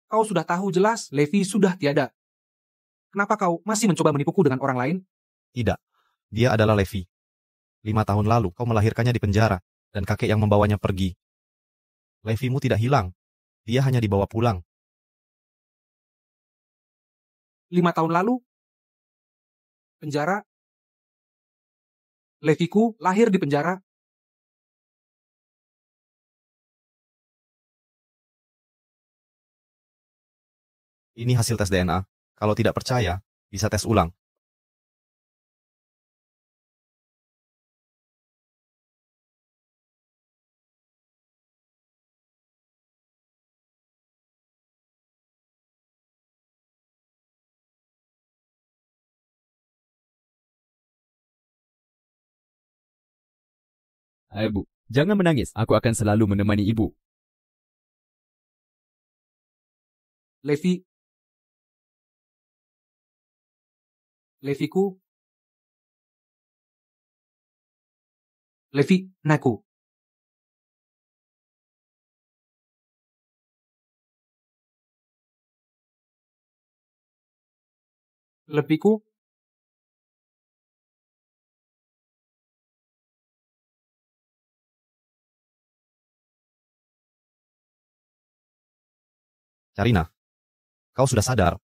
kau sudah tahu jelas Levi sudah tiada. Kenapa kau masih mencoba menipuku dengan orang lain? Tidak, dia adalah Levi. 5 tahun lalu kau melahirkannya di penjara, dan kakek yang membawanya pergi. Levimu tidak hilang, dia hanya dibawa pulang. 5 tahun lalu? Penjara? Leviku lahir di penjara? Ini hasil tes DNA. Kalau tidak percaya, bisa tes ulang. Bu, jangan menangis. Aku akan selalu menemani ibu. Leviku. Levi, naku. Leviku. Carina, kau sudah sadar?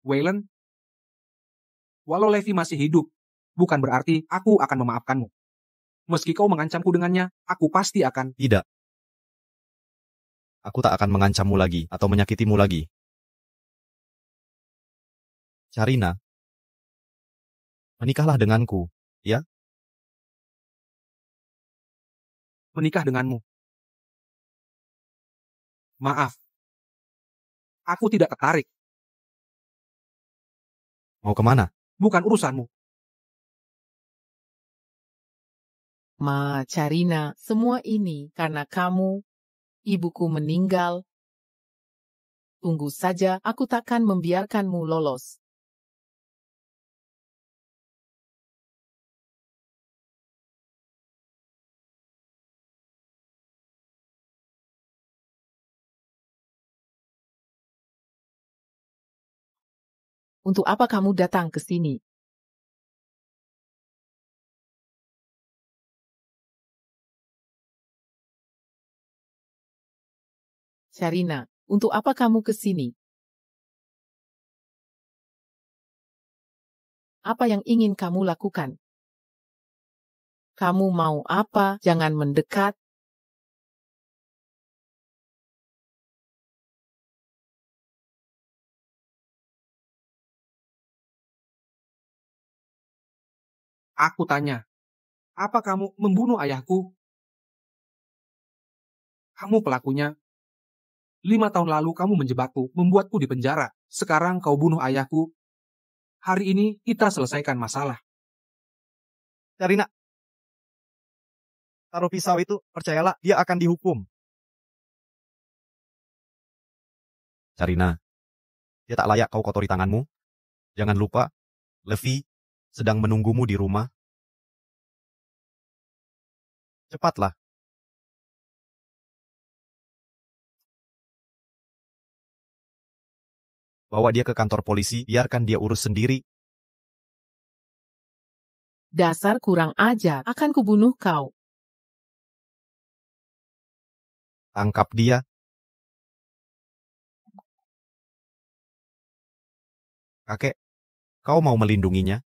Waylon, walau Levi masih hidup, bukan berarti aku akan memaafkanmu. Meski kau mengancamku dengannya, aku pasti akan... Tidak. Aku tak akan mengancammu lagi atau menyakitimu lagi. Carina, menikahlah denganku, ya? Menikah denganmu. Maaf. Aku tidak tertarik. Mau kemana? Bukan urusanmu. Ma, Carina, semua ini karena kamu, ibuku meninggal. Tunggu saja, aku takkan membiarkanmu lolos. Untuk apa kamu datang ke sini? Carina, untuk apa kamu ke sini? Apa yang ingin kamu lakukan? Kamu mau apa? Jangan mendekat. Aku tanya, apa kamu membunuh ayahku? Kamu pelakunya. 5 tahun lalu kamu menjebakku, membuatku di penjara. Sekarang kau bunuh ayahku. Hari ini kita selesaikan masalah. Carina, taruh pisau itu, percayalah, dia akan dihukum. Carina, dia tak layak kau kotori tanganmu. Jangan lupa, Levi sedang menunggumu di rumah. Cepatlah. Bawa dia ke kantor polisi, biarkan dia urus sendiri. Dasar kurang ajar, akan kubunuh kau. Tangkap dia. Kakek, kau mau melindunginya?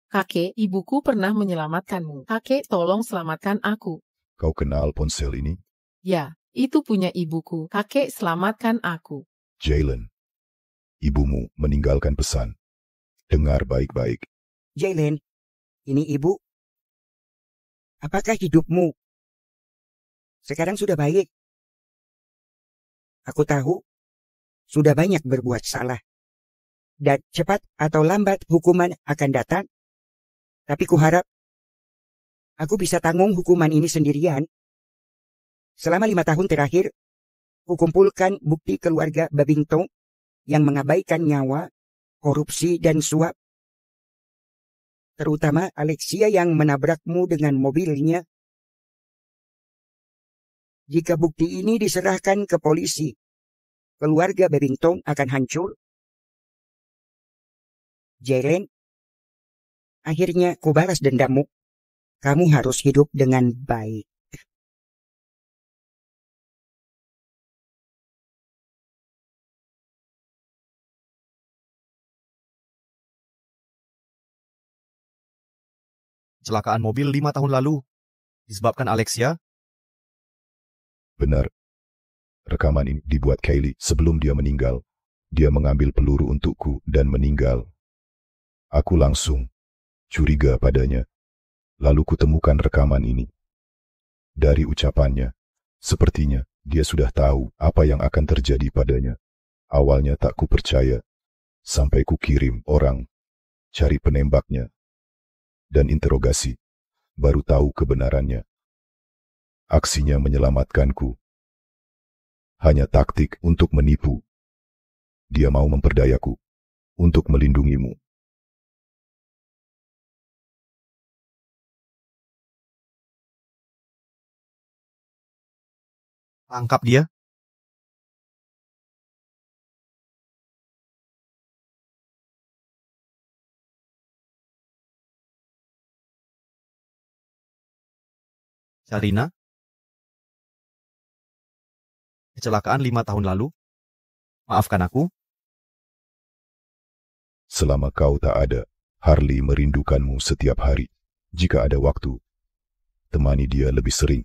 Kakek, ibuku pernah menyelamatkanmu. Kakek, tolong selamatkan aku. Kau kenal ponsel ini? Ya, itu punya ibuku. Kakek, selamatkan aku. Jalen, ibumu meninggalkan pesan. Dengar baik-baik. Jalen, ini ibu. Apakah hidupmu sekarang sudah baik? Aku tahu sudah banyak berbuat salah. Dan cepat atau lambat hukuman akan datang. Tapi kuharap aku bisa tanggung hukuman ini sendirian. Selama 5 tahun terakhir, kukumpulkan bukti keluarga Babington yang mengabaikan nyawa, korupsi, dan suap. Terutama Alexia yang menabrakmu dengan mobilnya. Jika bukti ini diserahkan ke polisi, keluarga Babington akan hancur. Jalen, akhirnya ku balas dendammu. Kamu harus hidup dengan baik. Kecelakaan mobil 5 tahun lalu disebabkan Alexia. Benar. Rekaman ini dibuat Kaylee sebelum dia meninggal. Dia mengambil peluru untukku dan meninggal. Aku langsung curiga padanya. Lalu kutemukan rekaman ini. Dari ucapannya, sepertinya dia sudah tahu apa yang akan terjadi padanya. Awalnya tak kupercaya, sampai kukirim orang cari penembaknya dan interogasi, baru tahu kebenarannya. Aksinya menyelamatkanku. Hanya taktik untuk menipu. Dia mau memperdayaku untuk melindungimu. Tangkap dia. Sarina. Kecelakaan 5 tahun lalu. Maafkan aku. Selama kau tak ada, Harley merindukanmu setiap hari. Jika ada waktu, temani dia lebih sering.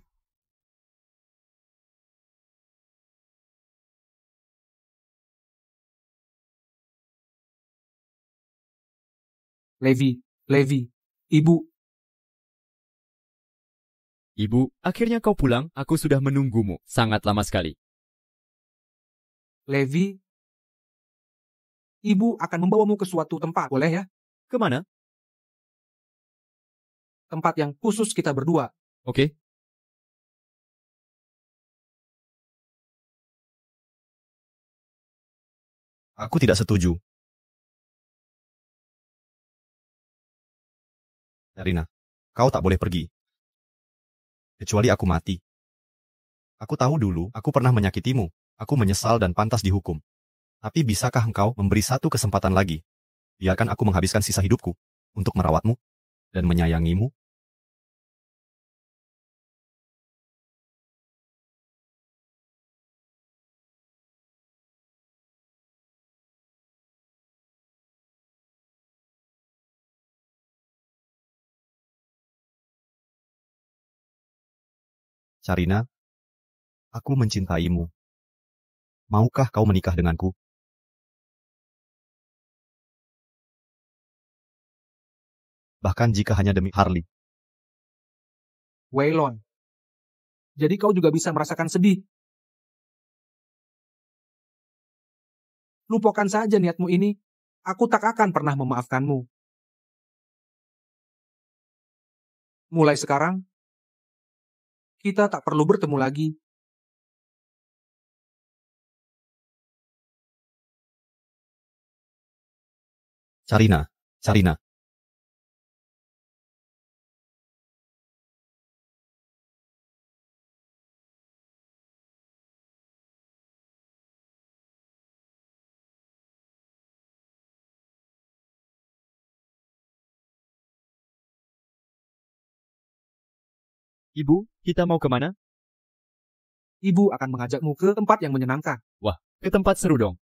Levi, Ibu. Ibu, akhirnya kau pulang. Aku sudah menunggumu. Sangat lama sekali. Levi, Ibu akan membawamu ke suatu tempat, boleh ya? Kemana? Tempat yang khusus kita berdua. Oke. Aku tidak setuju. Sarina, kau tak boleh pergi. Kecuali aku mati. Aku tahu dulu, aku pernah menyakitimu. Aku menyesal dan pantas dihukum. Tapi bisakah engkau memberi satu kesempatan lagi? Biarkan aku menghabiskan sisa hidupku untuk merawatmu dan menyayangimu. Sarina, aku mencintaimu. Maukah kau menikah denganku? Bahkan jika hanya demi Harley. Waylon. Jadi kau juga bisa merasakan sedih. Lupakan saja niatmu ini. Aku tak akan pernah memaafkanmu. Mulai sekarang, kita tak perlu bertemu lagi. Sarina. Ibu, kita mau kemana? Ibu akan mengajakmu ke tempat yang menyenangkan. Wah, ke tempat seru dong.